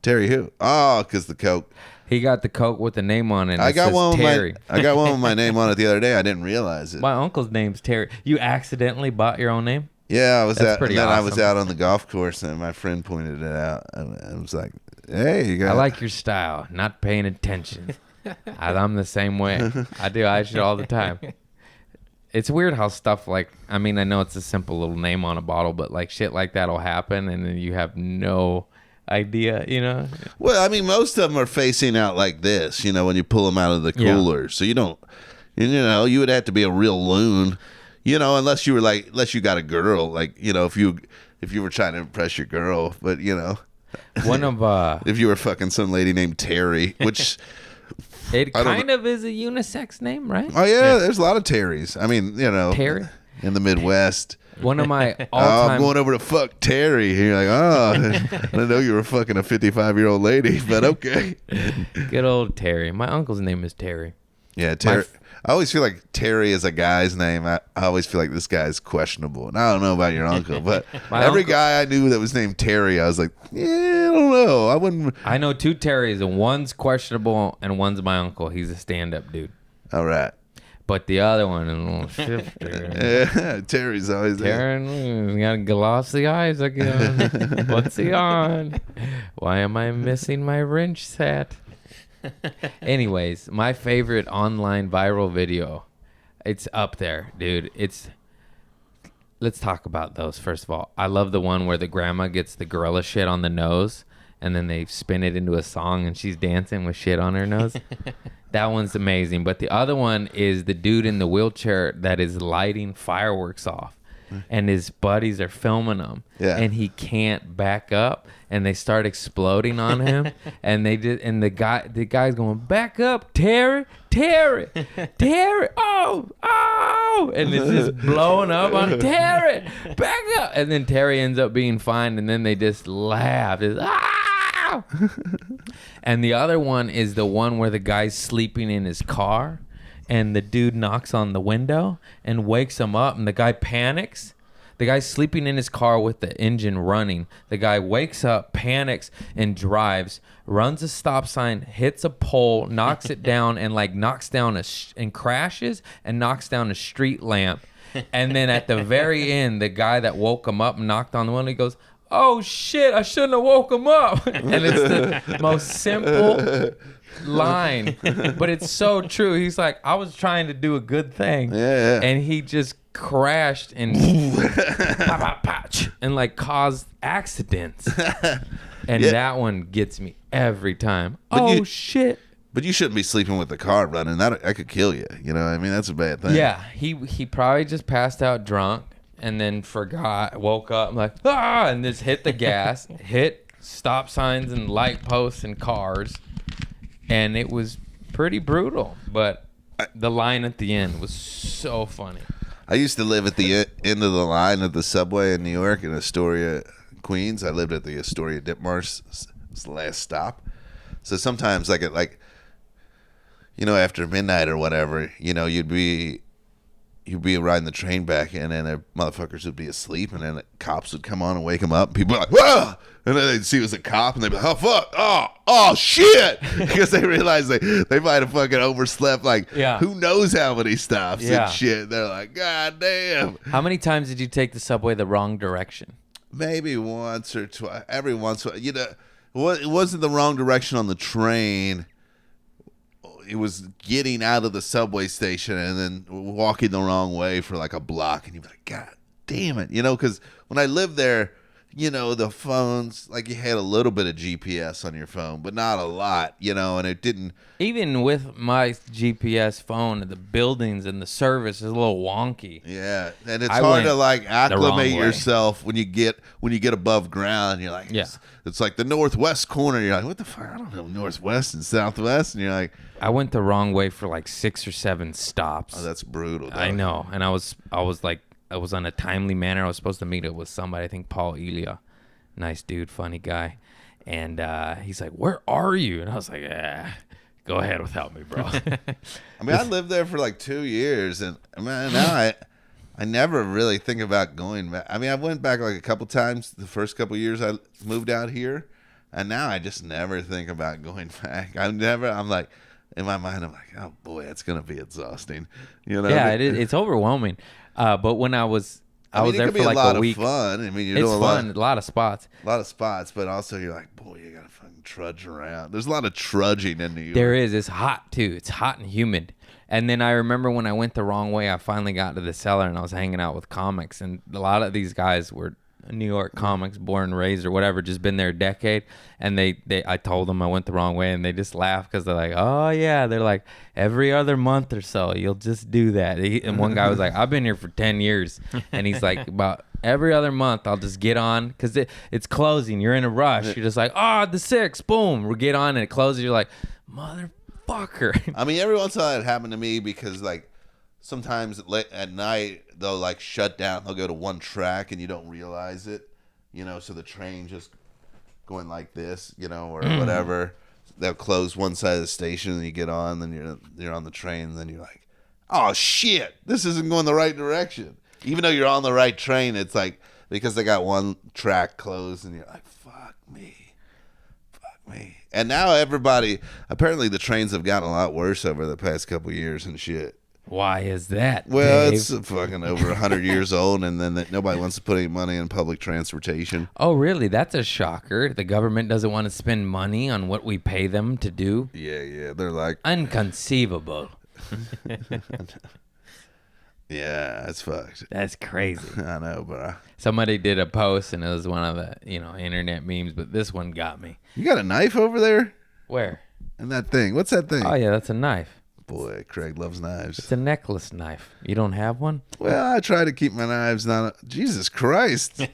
Terry who? Oh, because the Coke. He got the Coke with the name on it. And I it got says one. Terry. I got one with my name on it the other day. I didn't realize it. My uncle's name's Terry. You accidentally bought your own name? Yeah, I was That's pretty I was awesome. out on the golf course and my friend pointed it out. And I was like, "Hey, you got." I like your style, not paying attention. I'm the same way. I do. I shit all the time. It's weird how stuff I know it's a simple little name on a bottle, but like shit like that'll happen and then you have no idea, Well, I mean, most of them are facing out like this, when you pull them out of the cooler. So you don't, you would have to be a real loon, unless you got a girl, if you were trying to impress your girl, but one of if you were fucking some lady named Terry, which it kind of is a unisex name, right? oh yeah, there's a lot of Terrys. I mean, Terry in the Midwest. One of my I'm all-time going over to fuck Terry. And you're like, oh, I didn't know you were fucking a 55-year-old lady, but okay. good old Terry. My uncle's name is Terry. Yeah, Terry. I always feel like Terry is a guy's name. I always feel like this guy's questionable. And I don't know about your uncle, but every guy I knew that was named Terry, I was like, yeah, I don't know. I wouldn't. I know 2 Terrys, and one's questionable, and one's my uncle. He's a stand-up dude. All right. But the other one is a little shifter. Yeah, Terry's always there. Karen, got glossy eyes again. What's he on? Why am I missing my wrench set? Anyways, my favorite online viral video. It's up there, dude. Let's talk about those first of all. I love the one where the grandma gets the gorilla shit on the nose and then they spin it into a song and she's dancing with shit on her nose. That one's amazing. But the other one is the dude in the wheelchair that is lighting fireworks off. And his buddies are filming him, and he can't back up, and they start exploding on him, and the guy's going, back up, Terry, oh, and it's just blowing up on Terry, back up, and then Terry ends up being fine, and then they just laugh, and the other one is the one where the guy's sleeping in his car. And the dude knocks on the window and wakes him up, and the guy panics. The guy's sleeping in his car with the engine running. The guy wakes up, panics, and drives, runs a stop sign, hits a pole, knocks it down, and like knocks down and crashes and knocks down a street lamp. And then at the very end, the guy that woke him up and knocked on the window, he goes, "Oh shit, I shouldn't have woke him up." And it's the most simple line, but it's so true. He's like, I was trying to do a good thing, and he just crashed and and like caused accidents. And that one gets me every time. But Shit. But you shouldn't be sleeping with the car running. That could kill you. You know what I mean? That's a bad thing. Yeah, he probably just passed out drunk and then woke up like, and just hit the gas, hit stop signs and light posts and cars. And it was pretty brutal, but the line at the end was so funny. I used to live at the end of the line of the subway in New York in Astoria, Queens. I lived at the Astoria Ditmars. It was the last stop. So sometimes, after midnight or whatever, you'd be riding the train back, and then the motherfuckers would be asleep, and then the cops would come on and wake them up, and people were like, "Whoa!" And then they'd see it was a cop, and they'd be like, "Oh fuck! Oh shit!" Because they realized they might have fucking overslept. Who knows how many stops and shit. They're like, "God damn!" How many times did you take the subway the wrong direction? Maybe once or twice. Every once, it wasn't the wrong direction on the train. It was getting out of the subway station and then walking the wrong way for like a block, and you'd be like, "God damn it!" Because when I lived there, the phones, like, you had a little bit of GPS on your phone, but not a lot, and it didn't. Even with my GPS phone, the buildings and the service is a little wonky. Yeah, and it's hard to like acclimate yourself when you get above ground. You're like, it's like the northwest corner. You're like, what the fuck? I don't know northwest and southwest, and you're like, I went the wrong way for like 6 or 7 stops. Oh, that's brutal. Though. I know, and I was on a timely manner. I was supposed to meet up with somebody. I think Paul Elia, nice dude, funny guy, and he's like, "Where are you?" And I was like, "Go ahead without me, bro." I mean, I lived there for like 2 years, and now I never really think about going back. I mean, I went back like a couple times the first couple years I moved out here, and now I just never think about going back. I'm like, in my mind, I'm like, oh boy, it's gonna be exhausting. Yeah, it's overwhelming. But when I was there for like a week. Fun. I mean, it's fun. A lot of spots. But also you're like, boy, you gotta fucking trudge around. There's a lot of trudging in New York. There is. It's hot too. It's hot and humid. And then I remember when I went the wrong way, I finally got to the cellar and I was hanging out with comics, and a lot of these guys were New York comics, born and raised or whatever, just been there a decade. And I told them I went the wrong way, and they just laugh because they're like, "Oh yeah," they're like, "Every other month or so, you'll just do that." And one guy was like, "I've been here for 10 years," and he's like, "About every other month, I'll just get on because it's closing. You're in a rush. You're just like, the 6, boom, we'll get on, and it closes. You're like, motherfucker." I mean, every once in a while it happened to me because like sometimes late at night they'll like shut down. They'll go to one track and you don't realize it, so the train just going like this, or whatever. They'll close one side of the station and you get on, then you're on the train, and then you're like, oh shit, this isn't going the right direction. Even though you're on the right train, it's like because they got one track closed and you're like, fuck me. And now apparently the trains have gotten a lot worse over the past couple years and shit. Why is that? Well, Dave? it's fucking over 100 years old, and then nobody wants to put any money in public transportation. Oh, really? That's a shocker. The government doesn't want to spend money on what we pay them to do? Yeah. They're like... Inconceivable. Yeah, it's fucked. That's crazy. I know, bro. Somebody did a post, and it was one of the, internet memes, but this one got me. You got a knife over there? Where? And that thing. What's that thing? Oh, yeah, that's a knife. Boy, Craig loves knives. It's a necklace knife. You don't have one? Well, I try to keep my knives not... Jesus Christ.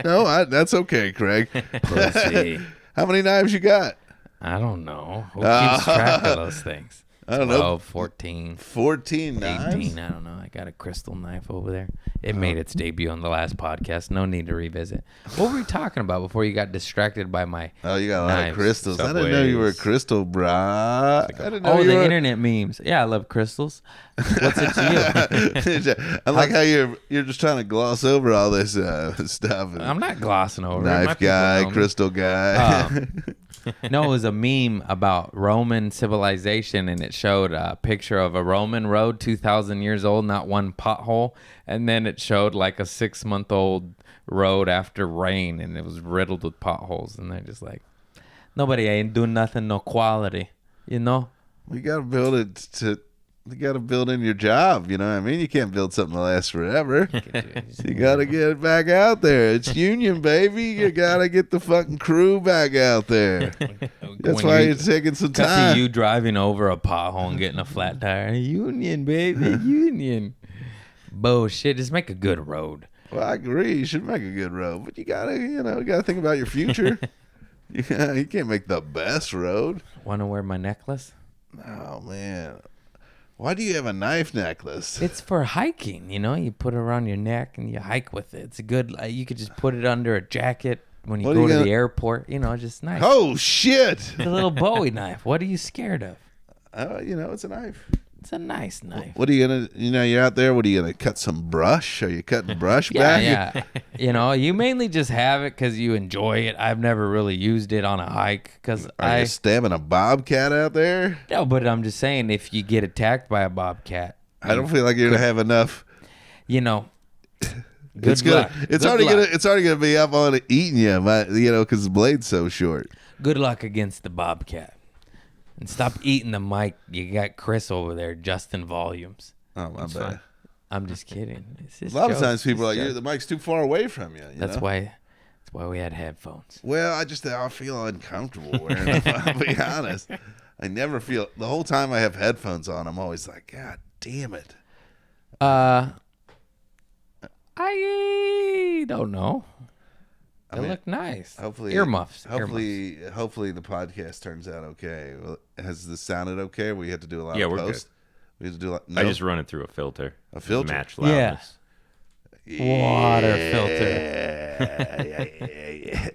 No, that's okay, Craig. Pussy. How many knives you got? I don't know. Who keeps track of those things? I don't know. 12, 14, 14 knives? 18. I don't know. I got a crystal knife over there. It made its debut on the last podcast. No need to revisit. What were we talking about before you got distracted by my Oh, you got a lot of knives? crystals. I didn't know you were a crystal, brah. I didn't know Oh, you the were. internet memes. Yeah, I love crystals. What's it to you? I like how you're just trying to gloss over all this stuff. I'm not glossing over it. My Knife people guy, know me. crystal guy. No, it was a meme about Roman civilization, and it showed a picture of a Roman road 2,000 years old, not one pothole. And then it showed like a 6-month-old road after rain, and it was riddled with potholes. And they're just like, nobody ain't doing nothing, no quality, you know? You got to build it to. You got to build in your job. You know what I mean? You can't build something that lasts forever. You got to get it back out there. It's union, baby. You got to get the fucking crew back out there. That's why you're taking some Cut time. to you driving over a pothole and getting a flat tire. Union, baby, union. Bullshit. Just make a good road. Well, I agree. You should make a good road, but you gotta, you gotta think about your future. You can't make the best road. Want to wear my necklace? Oh man, why do you have a knife necklace? It's for hiking, you put it around your neck and you hike with it. It's a good, you could just put it under a jacket when you What are go you to gonna- the airport, just nice. Oh shit! It's a little Bowie knife. What are you scared of? It's a knife. It's a nice knife. What are you gonna? You're out there. What are you gonna cut some brush? Are you cutting brush Yeah, back? yeah. You mainly just have it because you enjoy it. I've never really used it on a hike because Are you stabbing a bobcat out there? No, but I'm just saying if you get attacked by a bobcat, I don't feel like you're gonna have enough. Good It's luck. It's Good already luck. gonna. It's already gonna be up on it eating you, because the blade's so short. Good luck against the bobcat. And stop eating the mic. You got Chris over there, Justin Volumes. Oh my bad. I'm just kidding. It's just A lot of jokes. times people are It's like, jokes. the mic's too far away from you. That's why we had headphones. Well, I feel uncomfortable wearing them. I'll be honest. I never feel the whole time I have headphones on. I'm always like, God damn it. I don't know. They mean, look nice. Hopefully, Earmuffs. Hopefully the podcast turns out okay. Well, has this sounded okay? We had to do a lot Yeah, of we're post. We had to do a lot. No? I just run it through a filter. A filter? Match Yeah. loudness. Water filter. Yeah.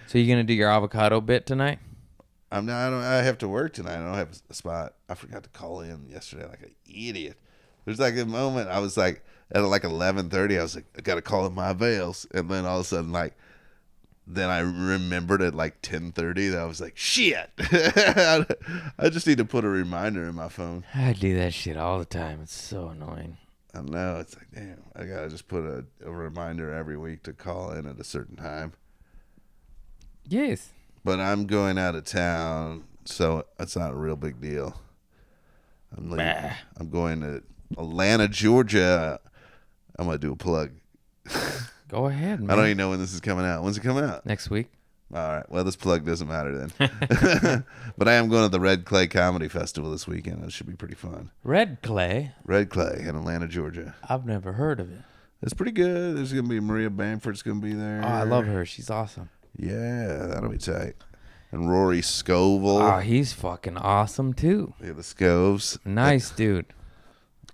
So you gonna do your avocado bit tonight? I'm not. I have to work tonight. I don't have a spot. I forgot to call in yesterday like an idiot. There's like a moment I was like at like 11:30. I was like, I gotta call in my avails, and then all of a sudden then I remembered at like 10:30 that I was like, shit. I just need to put a reminder in my phone. I do that shit all the time. It's so annoying. I know, it's like, damn, I gotta just put a reminder every week to call in at a certain time. Yes. But I'm going out of town, so it's not a real big deal. I'm leaving. Bah. I'm going to Atlanta, Georgia. I'm gonna do a plug. Go ahead, man. I don't even know when this is coming out. When's it coming out? Next week. All right. Well, this plug doesn't matter then. But I am going to the Red Clay Comedy Festival this weekend. It should be pretty fun. Red Clay. Red Clay in Atlanta, Georgia. I've never heard of it. It's pretty good. There's gonna be Maria Bamford's gonna be there. Oh, I love her. She's awesome. Yeah, that'll be tight. And Rory Scovel. Oh, he's fucking awesome too. Yeah, the Scoves. Nice dude.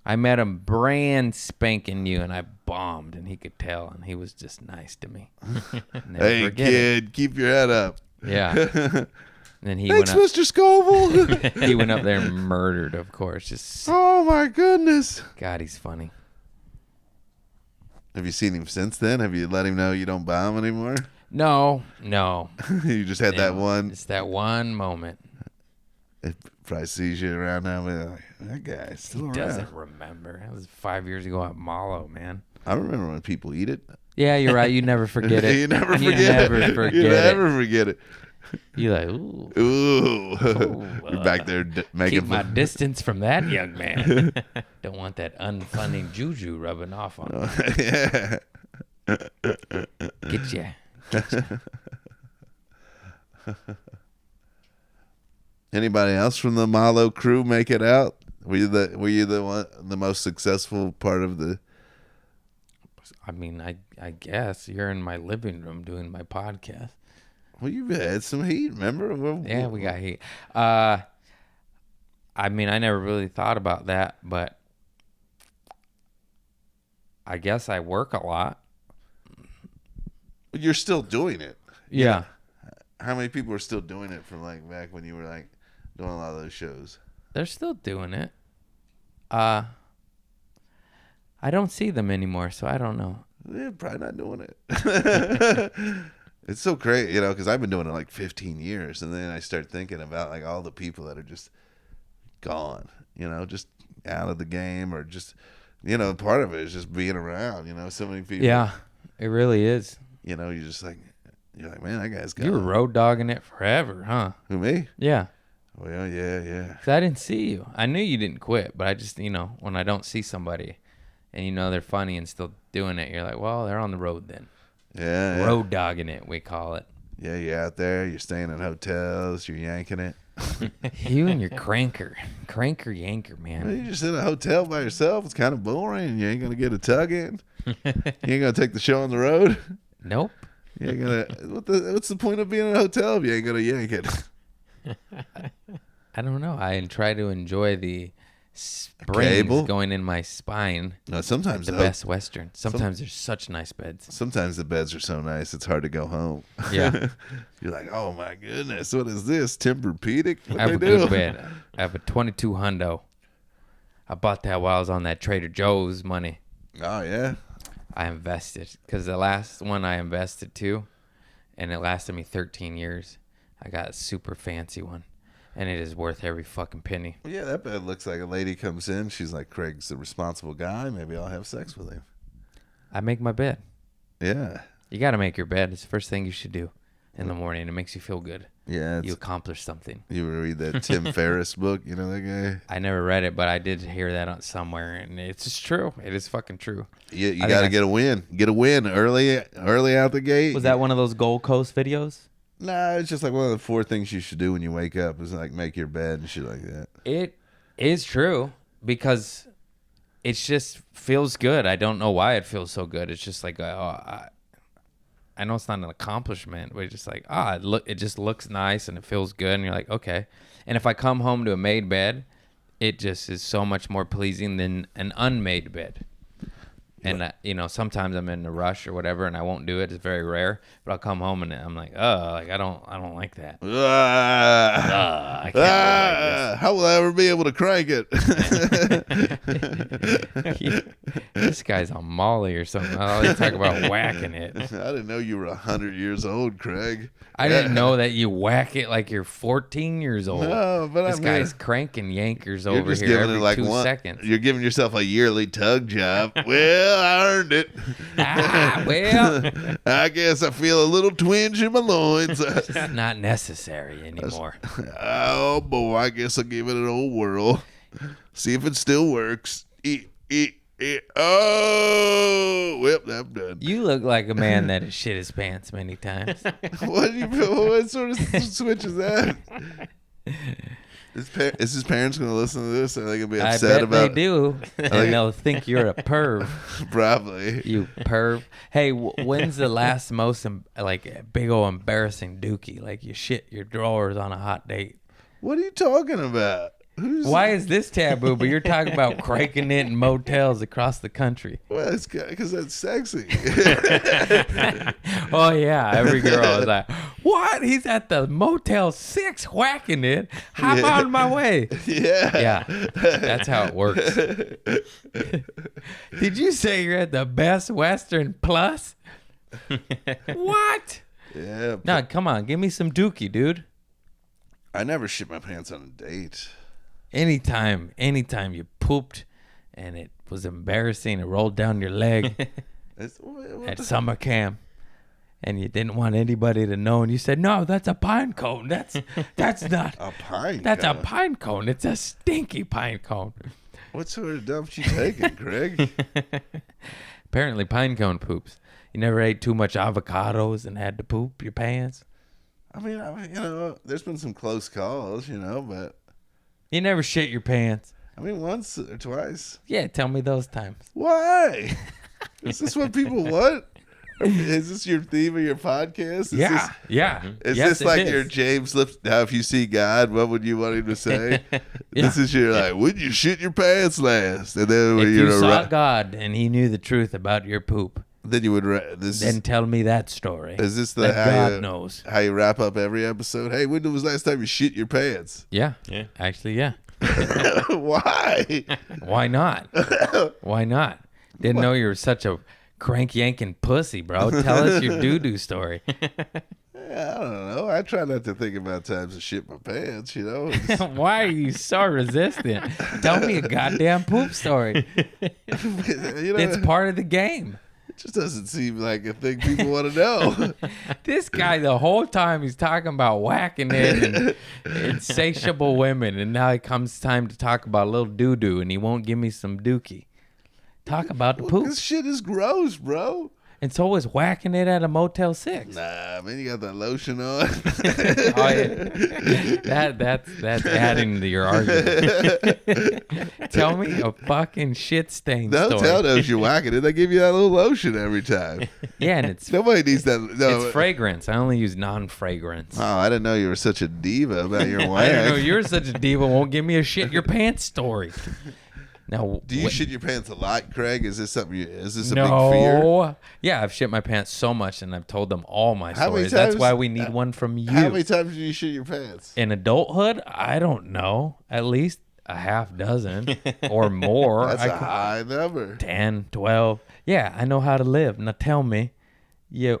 I met him brand spanking new, and I bombed, and he could tell, and he was just nice to me. Never Hey, forget it. kid, keep your head up. Yeah. And then he Thanks, went up. Mr. Scovel. He went up there and murdered, of course. Just Oh, my goodness. God, he's funny. Have you seen him since then? Have you let him know you don't bomb anymore? No. You just had that one. It's that one moment. If probably sees you around now, be like, that guy's still around. Doesn't remember. That was 5 years ago at Malo, man. I remember when people eat it. Yeah, you're right. You never forget it. You never You forget never it. forget You it. never forget it. You're like, ooh. Ooh. You're back there making Keep my fun. distance from that young man. Don't want that unfunny juju rubbing off on me. Yeah. Get ya. Anybody else from the Malo crew make it out? Were you the most successful part of the? I mean, I guess you're in my living room doing my podcast. Well, you've had some heat. Remember? Yeah, we got heat. I mean, I never really thought about that, but I guess I work a lot. But you're still doing it. Yeah. How many people are still doing it from like back when you were like doing a lot of those shows? They're still doing it. I don't see them anymore, so I don't know. They're probably not doing it. It's so great, you know, because I've been doing it like 15 years, and then I start thinking about like all the people that are just gone, you know, just out of the game, or just, you know, part of it is just being around, you know, so many people. Yeah, it really is. You know, you're like, man, that guy's gone. You were road dogging it forever, huh? Who, me? Yeah. Well, yeah. 'Cause I didn't see you. I knew you didn't quit, but I just, you know, when I don't see somebody and you know they're funny and still doing it, you're like, well, they're on the road then. Yeah. Road dogging it, we call it. Yeah, you're out there, you're staying in hotels, you're yanking it. You and your cranker yanker, Well, man. you're just in a hotel by yourself. It's kind of boring. You ain't going to get a tug in. You ain't going to take the show on the road. Nope. You ain't gonna. What's the point of being in a hotel if you ain't gonna yank it? I don't know. I try to enjoy the springs Cable? going in my spine. No, sometimes The though, Best Western. Sometimes there's such nice beds. Sometimes the beds are so nice it's hard to go home. Yeah. You're like, oh my goodness, what is this? Tempur-Pedic? I have a good bed. I have a 22 hundo. I bought that while I was on that Trader Joe's money. Oh yeah. I invested because the last one I invested to, and it lasted me 13 years. I got a super fancy one, and it is worth every fucking penny. Well, yeah, that bed looks like a lady comes in. She's like, Craig's the responsible guy. Maybe I'll have sex with him. I make my bed. Yeah. You got to make your bed. It's the first thing you should do in the morning. It makes you feel good. Yeah. You accomplish something. You ever read that Tim Ferriss book? You know that guy? I never read it, but I did hear that on somewhere, and it's just true. It is fucking true. You I got to think get a win. Get a win early out the gate. Was that one of those Gold Coast videos? Nah, it's just like one of the 4 things you should do when you wake up is like make your bed and shit like that. It is true because it just feels good. I don't know why it feels so good. It's just like, I know it's not an accomplishment, but it's just like, it just looks nice and it feels good. And you're like, okay. And if I come home to a made bed, it just is so much more pleasing than an unmade bed. And, you know, sometimes I'm in a rush or whatever and I won't do it. It's very rare. But I'll come home and I'm like, I don't like that. I can't live like How will I ever be able to crank it? this. This guy's on Molly or something. I always talk about whacking it. I didn't know you were 100 years old, Craig. I didn't know that you whack it like you're 14 years old. No, but this I mean, guy's cranking yankers you're over just here giving every it like 2 one. seconds. You're giving yourself a yearly tug job. Well, I earned it. Well, I guess I feel a little twinge in my loins. it's not necessary anymore. Oh boy, I guess I'll give it an old whirl. See if it still works. Oh, well, I'm done. You look like a man that has shit his pants many times. What sort of switch is that? Is his parents going to listen to this? Are they going to be I upset bet about they do, and they'll think you're a perv. Probably. You perv. Hey, when's the last most big old embarrassing dookie? Like you shit your drawers on a hot date. What are you talking about? Why is this taboo? But you're talking about cranking it in motels across the country. Well, it's because that's sexy. Oh yeah, every girl is like, "What? He's at the Motel 6 whacking it. Hop Yeah. on my way." Yeah. Yeah, that's how it works. Did you say you're at the Best Western Plus? What? Yeah. No, come on, give me some dookie, dude. I never shit my pants on a date. Anytime you pooped and it was embarrassing, it rolled down your leg at summer camp and you didn't want anybody to know and you said, "No, that's a pine cone. That's not A pine That's cone? a pine cone. It's a stinky pine cone." What sort of dumps you taking, Greg? Apparently pine cone poops. You never ate too much avocados and had to poop your pants? I mean, there's been some close calls, but You never shit your pants? I mean, once or twice. Yeah, tell me those times. Why? Is this what people want? Is this your theme of your podcast? Yeah. Is Yes, this it like is. your James Lips? Now, if you see God, what would you want him to say? This is your like, when you shit your pants last, and then when If you're you saw God and he knew the truth about your poop, then you would. This then tell me that story. is this the that how God you, knows. how you wrap up every episode? Hey, when was the last time you shit your pants? Yeah. Yeah. Actually, yeah. Why? Why not? Why not? Didn't know you were such a crank yanking pussy, bro. Tell us your doo-doo story. I don't know. I try not to think about times I shit my pants. You know. It's- Why are you so resistant? Tell me a goddamn poop story. you know, It's part of the game. it just doesn't seem like a thing people want to know. This guy, the whole time, he's talking about whacking it and insatiable women, and now it comes time to talk about a little doo-doo, and he won't give me some dookie. Talk about the poop. This shit is gross, bro. And so is whacking it at a Motel 6. Nah, man, you got that lotion on. Oh, yeah. That's adding to your argument. Tell me a fucking shit stain The story. hotel knows you're whacking it. They give you that little lotion every time. Yeah, and it's Nobody needs that. No. it's fragrance. I only use non-fragrance. Oh, I didn't know you were such a diva about your I whack. don't know. You're such a diva. Won't give me a shit your pants story. Now, Do you what- shit your pants a lot, Craig? Is this something? Is this a big fear? No. Yeah, I've shit my pants so much, and I've told them all my How many stories. That's times- why we need one from you. How many times do you shit your pants? In adulthood, I don't know. At least a half dozen or more. That's I a could- high number. 10, 12. Yeah, I know how to live. Now tell me,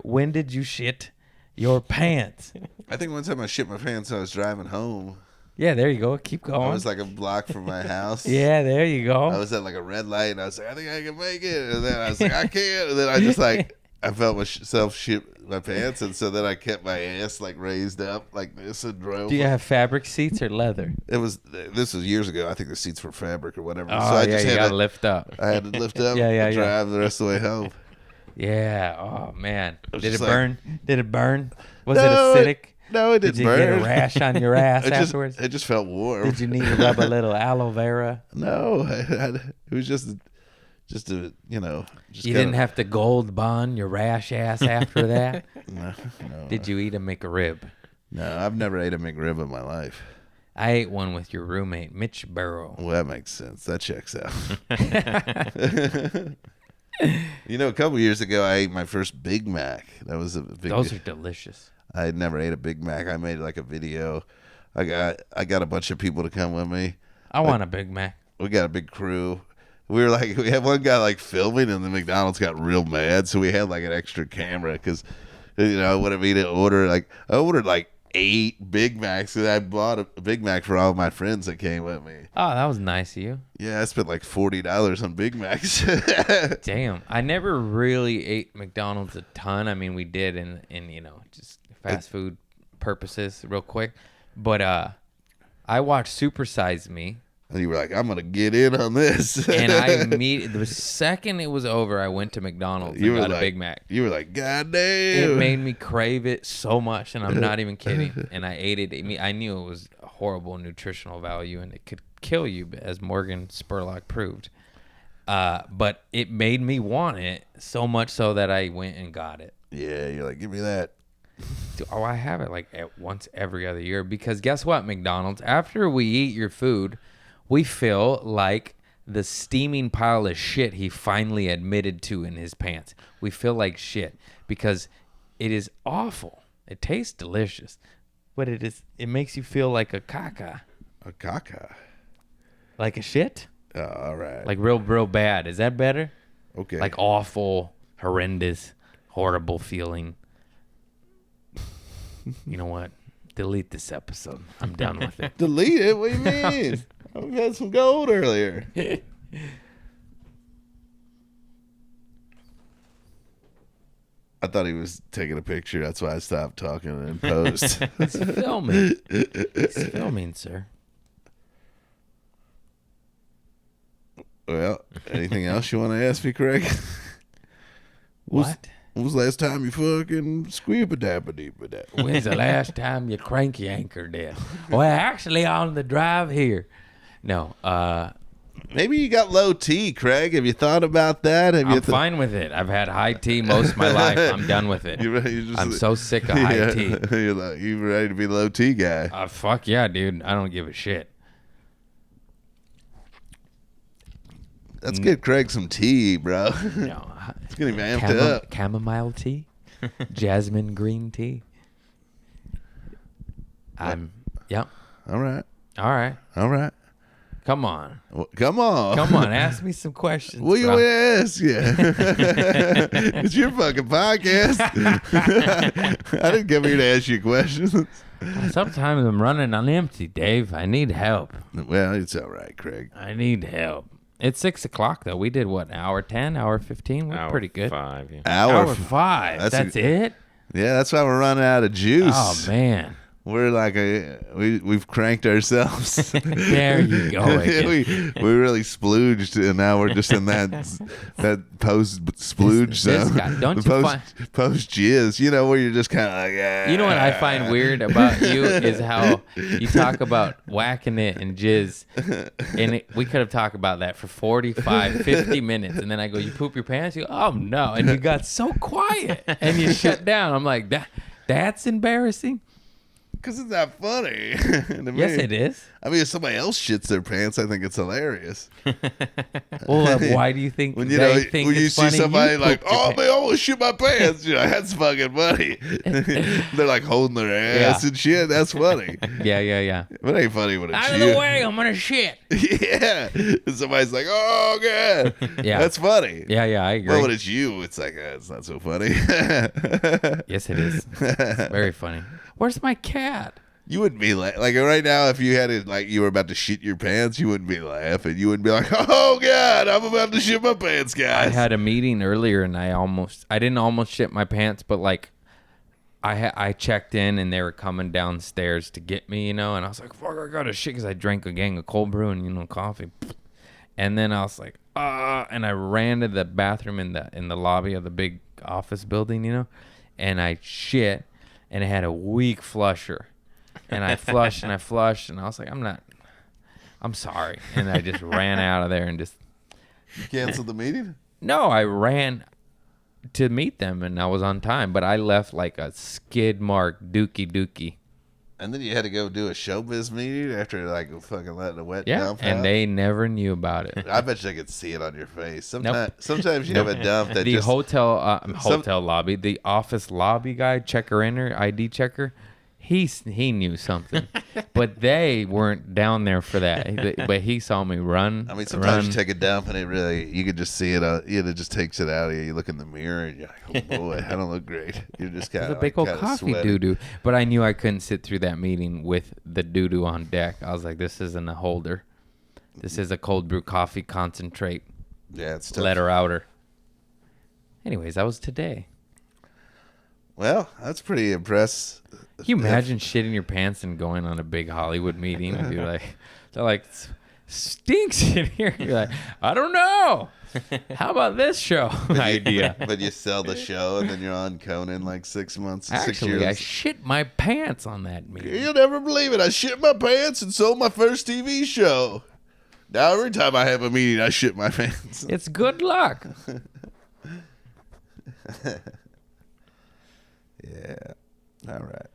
when did you shit your pants? I think one time I shit my pants. I was driving home. Yeah, there you go. Keep I going. was like a block from my house. Yeah, there you go. I was at like a red light, and I was like, I think I can make it. And then I was like, I can't. And then I just like, I felt myself shit my pants, and so then I kept my ass like raised up like this and drove. Do you have fabric seats or leather? This was years ago. I think the seats were fabric or whatever. Oh, so I yeah, just you had gotta to lift up. I had to lift up Yeah, yeah, and yeah. drive the rest of the way home. Yeah. Oh man. was Did it just like- burn? Did it burn? Was No, it acidic? No, it Did didn't you burn. get a rash on your ass it just, afterwards? it just felt warm. Did you need to rub a little aloe vera? No, it was just a you know. Just You kinda- didn't have to gold bond your rash ass after that? No, Did you eat a McRib? no, I've never ate a McRib in my life. I ate one with your roommate, Mitch Burrow. Well, that makes sense. That checks out. You know, a couple years ago, I ate my first Big Mac. That was a big. Those are delicious. I had never ate a Big Mac. I made like a video. I got a bunch of people to come with me. I want a Big Mac. We got a big crew. We had one guy like filming, and the McDonald's got real mad, so we had like an extra camera because, you know, I wanted me to order I ordered like 8 Big Macs, and I bought a Big Mac for all my friends that came with me. Oh, that was nice of you. Yeah, I spent like $40 on Big Macs. Damn. I never really ate McDonald's a ton. I mean, we did in you know, just fast food purposes real quick. But I watched Super Size Me. And you were like, I'm gonna get in on this. And I immediately, the second it was over, I went to McDonald's and got a Big Mac. You were like, God It damn. made me crave it so much, and I'm not even kidding. And I ate it. I knew it was a horrible nutritional value, and it could kill you, as Morgan Spurlock proved. But it made me want it so much so that I went and got it. Yeah, you're like, give me that. Oh, I have it like once every other year because guess what, McDonald's? After we eat your food, we feel like the steaming pile of shit he finally admitted to in his pants. We feel like shit because it is awful. It tastes delicious, but it makes you feel like a caca, A caca. like a shit, Oh, all right. like real bad. Is that better? okay. Like awful, horrendous, horrible feeling. You know what? Delete this episode. I'm done with it. Delete it? What do you mean? We had some gold earlier. I thought he was taking a picture. That's why I stopped talking and post. He's filming. He's filming, sir. Well, anything else you want to ask me, Craig? What? When was the last time you fucking squeep-a-dap-a-deep-a-dap? When's the last time you cranky anchored it? Well, actually, on the drive here. No, Maybe you got low T, Craig. Have you thought about that? Have you I'm fine with it. I've had high T most of my life. I'm done with it. I'm so sick of high T. You ready to be low T guy? Fuck yeah, dude. I don't give a shit. Let's get Craig some tea, bro. No, It's getting amped up. chamomile tea, jasmine green tea. Yep. All right. All right. All right. Come on. Well, come on. Come on. Ask me some questions. What you bro. ask? Yeah. It's your fucking podcast. I didn't come here to ask you questions. Sometimes I'm running on empty, Dave. I need help. Well, it's all right, Craig. I need help. It's 6 o'clock though. We did what? Hour 10, hour 15. We're Hour pretty good. 5. Yeah. Hour. Hour 5. That's it. Yeah, that's why we're running out of juice. Oh man. We're like we've cranked ourselves. There you go. Again. we really splooged, and now we're just in that post splooge This zone. guy- don't The you post jizz? You know, where you're just kind of like, You know what I find weird about you is how you talk about whacking it and jizz. And we could have talked about that for 45, 50 minutes. And then I go, you poop your pants? You go, oh no. And you got so quiet. And you shut down. I'm like, that's embarrassing. because it's not funny. To Yes, me. it is. I mean, if somebody else shits their pants, I think it's hilarious. Well, why do you think When they you know, think when you it's see funny somebody you like, pooped your oh pants? man, I want to shit my pants, that's fucking funny. They're like holding their ass Yeah. and shit. That's funny. Yeah. But it ain't funny when it's Out of you. the way, I'm gonna shit. Yeah. And somebody's like, oh god. Yeah. That's funny. Yeah, I agree. Well, when it's you, it's like, it's not so funny. Yes, it is. It's very funny. Where's my cat? You wouldn't be like right now, if you had it like you were about to shit your pants, you wouldn't be laughing. You wouldn't be like, oh god, I'm about to shit my pants, I guys. had a meeting earlier and I didn't almost shit my pants, but like I checked in and they were coming downstairs to get me, and I was like, fuck, I gotta shit because I drank a gang of cold brew and coffee. And then I was like, and I ran to the bathroom in the lobby of the big office building, and I shit, and it had a weak flusher. And I flushed and I flushed, and I was like, I'm sorry. And I just ran out of there and just. You canceled the meeting? No, I ran to meet them and I was on time, but I left like a skid mark dookie. And then you had to go do a showbiz meeting after like fucking letting a wet Yeah, dump and out? they never knew about it. I bet you I could see it on your face. Nope. Sometimes you have a dump that The just hotel lobby, the office lobby guy, checker inner, ID checker, he knew something, but they weren't down there for that. But he saw me run. I mean, sometimes run. you take a dump and you could just see it. It just takes it out of you. You look in the mirror and you're like, oh boy, I don't look great. You're just kind It's of a big old coffee doo-doo. But I knew I couldn't sit through that meeting with the doo-doo on deck. I was like, this isn't a holder. This is a cold brew coffee concentrate. Yeah, it's tough. Letter outer. Anyways, that was today. Well, that's pretty impressive. Can you imagine shitting your pants and going on a big Hollywood meeting and be like, they're like, stinks in here. You're like, I don't know. How about this show idea? But you sell the show and then you're on Conan like 6 months, 6 Actually, years. I shit my pants on that meeting. You'll never believe it. I shit my pants and sold my first TV show. Now every time I have a meeting, I shit my pants. It's good luck. Yeah. All right.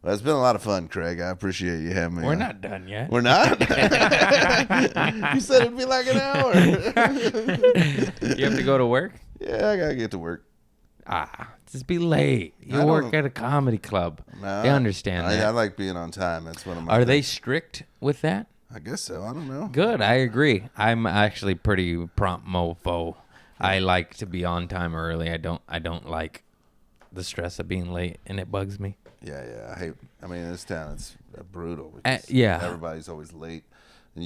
Well, it's been a lot of fun, Craig. I appreciate you having me. We're on. not done yet. We're not? You said it'd be like an hour. You have to go to work? Yeah, I gotta get to work. Just be late. You I work don't- at a comedy club. No, They understand I that. like being on time. That's one of my Are they things. strict with that? I guess so. I don't know. Good. I agree. I'm actually pretty prompt mofo. I like to be on time early. I don't like the stress of being late, and it bugs me. Yeah. I mean, in this town, it's brutal. Yeah. Everybody's always late. And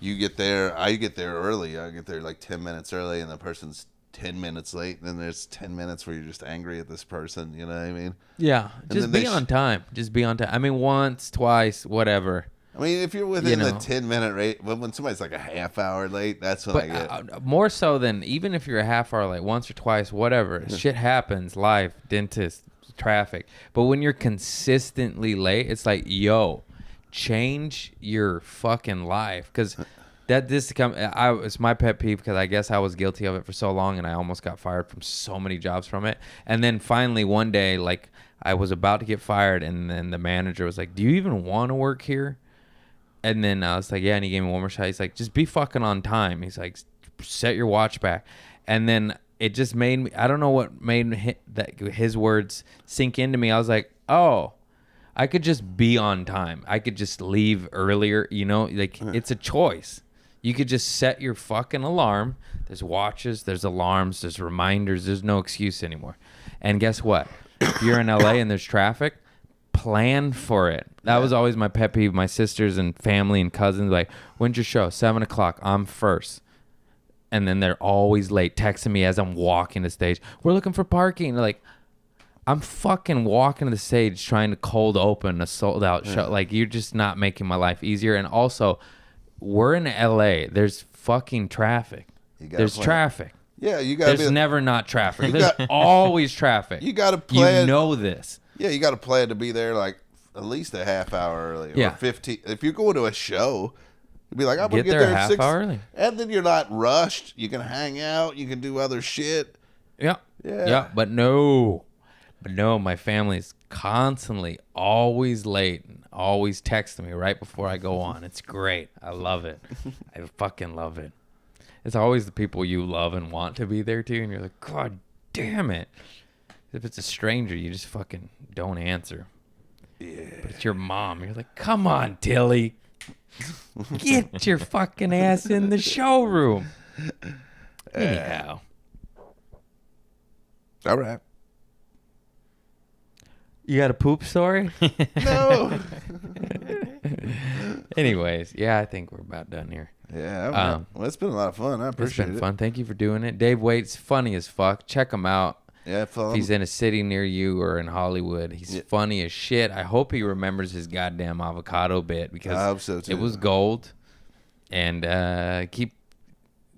you get there. I get there early. I get there like 10 minutes early, and the person's 10 minutes late. And then there's 10 minutes where you're just angry at this person. You know what I mean? Yeah. Just then be they on time. Just be on time. I mean, once, twice, whatever. I mean, if you're within You the know. 10-minute rate, but when somebody's like a half hour late, that's when I But get. more so than even if you're a half hour late, once or twice, whatever. Shit happens. Life, dentist, traffic. But when you're consistently late, it's like, yo, change your fucking life. Because it's my pet peeve, because I guess I was guilty of it for so long, and I almost got fired from so many jobs from it. And then finally one day, like, I was about to get fired, and then the manager was like, do you even want to work here? And then I was like, yeah, and he gave me one more shot. He's like, just be fucking on time. He's like, set your watch back. And then it just made me, I don't know what made his words sink into me. I was like, oh, I could just be on time. I could just leave earlier, like it's a choice. You could just set your fucking alarm. There's watches, there's alarms, there's reminders. There's no excuse anymore. And guess what? If you're in LA and there's traffic, plan for it. That was always my pet peeve. My sisters and family and cousins, like, when's your show? 7:00. I'm first. And then they're always late, texting me as I'm walking the stage. We're looking for parking. They're like, I'm fucking walking to the stage trying to cold open a sold out show. Like, you're just not making my life easier. And also, we're in LA. There's fucking traffic. There's traffic. Yeah, you got to There's never not traffic. There's always traffic. You got to plan. You know this. Yeah, you got to plan to be there like at least a half hour early. Or 15. If you're going to a show, you'd be like, I'm going to get there a at half 6. hour early. And then you're not rushed. You can hang out. You can do other shit. Yeah. Yeah. Yeah, but no, my family's constantly always late and always texting me right before I go on. It's great. I love it. I fucking love it. It's always the people you love and want to be there too, and you're like, God damn it. If it's a stranger, you just fucking don't answer. Yeah. But it's your mom. You're like, come on, Tilly. Get your fucking ass in the showroom. Anyhow. All right. You got a poop story? No. Anyways, yeah, I think we're about done here. Yeah. Well, it's been a lot of fun. I appreciate it. It's been fun. Thank you for doing it. Dave Waite's funny as fuck. Check him out. Yeah, If he's in a city near you or in Hollywood, he's funny as shit. I hope he remembers his goddamn avocado bit, because I hope so too. It was gold. And keep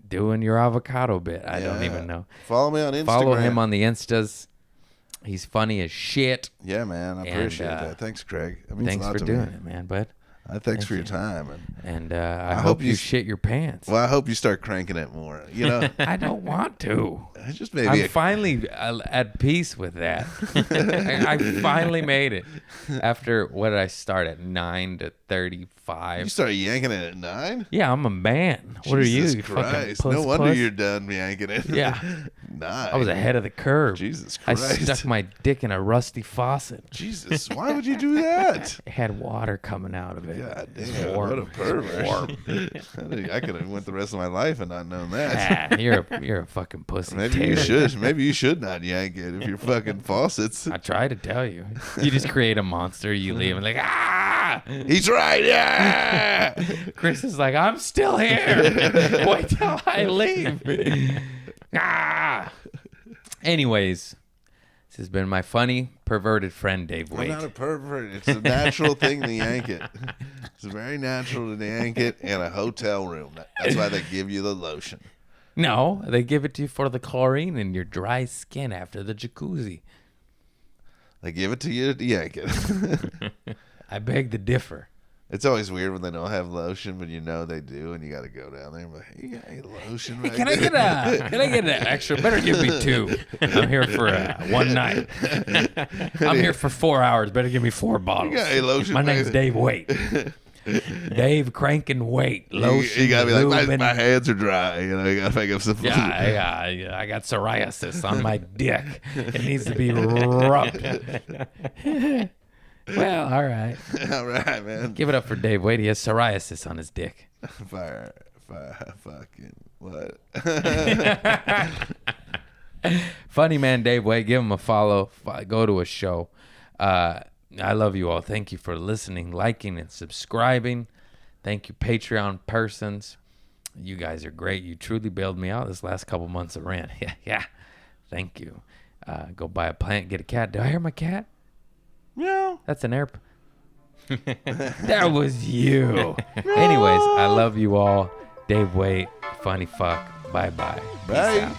doing your avocado bit. I don't even know. Follow me on Instagram. Follow him on the Instas. He's funny as shit. Yeah, man. I appreciate that. Thanks, Craig. That means Thanks a lot for to doing me. it, man, bud. Thanks for your time. And I hope you shit your pants. Well, I hope you start cranking it more. You know, I don't want to. Just maybe. I'm finally at peace with that. I finally made it. After, what did I start at, 9 to 35? You started yanking it at 9? Yeah, I'm a man. What Jesus are you? Christ. Fucking No puss wonder puss? you're done yanking it. Yeah. 9. I was ahead of the curve. Jesus I Christ. stuck my dick in a rusty faucet. Jesus, why would you do that? It had water coming out of it. God It was damn, warm. what a pervert. Warm. I could have went the rest of my life and not known that. Ah, you're a fucking pussy. Maybe you should. Maybe you should not yank it if you're fucking faucets. I try to tell you. You just create a monster. You leave and like, ah! He's right, yeah! Chris is like, I'm still here. Wait till I leave. Ah! Anyways, this has been my funny, perverted friend, Dave I'm Waite. not a pervert. It's a natural thing to yank it. It's very natural to yank it in a hotel room. That's why they give you the lotion. No, they give it to you for the chlorine in your dry skin after the jacuzzi. They give it to you to yank it. I beg to differ. It's always weird when they don't have lotion, but you know they do, and you got to go down there and be like, hey, you got any lotion right Can I get an extra? Better give me 2. I'm here for one night. I'm here for 4 hours. Better give me 4 bottles. You got any lotion My back name's there? Dave Waite. Dave Crank and Waite. Lotion. You got to be like, lube, my and- hands are dry. You know, you got to make up some food. Yeah, I got psoriasis on my dick. It needs to be rubbed. Well, all right. All right, man. Give it up for Dave Waite. He has psoriasis on his dick. Fire, fucking, what? Funny man, Dave Waite. Give him a follow. Go to a show. I love you all. Thank you for listening, liking, and subscribing. Thank you, Patreon persons. You guys are great. You truly bailed me out this last couple months of rent. Yeah. Thank you. Go buy a plant, get a cat. Did I hear my cat? Meow. That's an airplane. That was you. Anyways, I love you all. Dave Waite, funny fuck. Bye-bye. Peace Bye. out.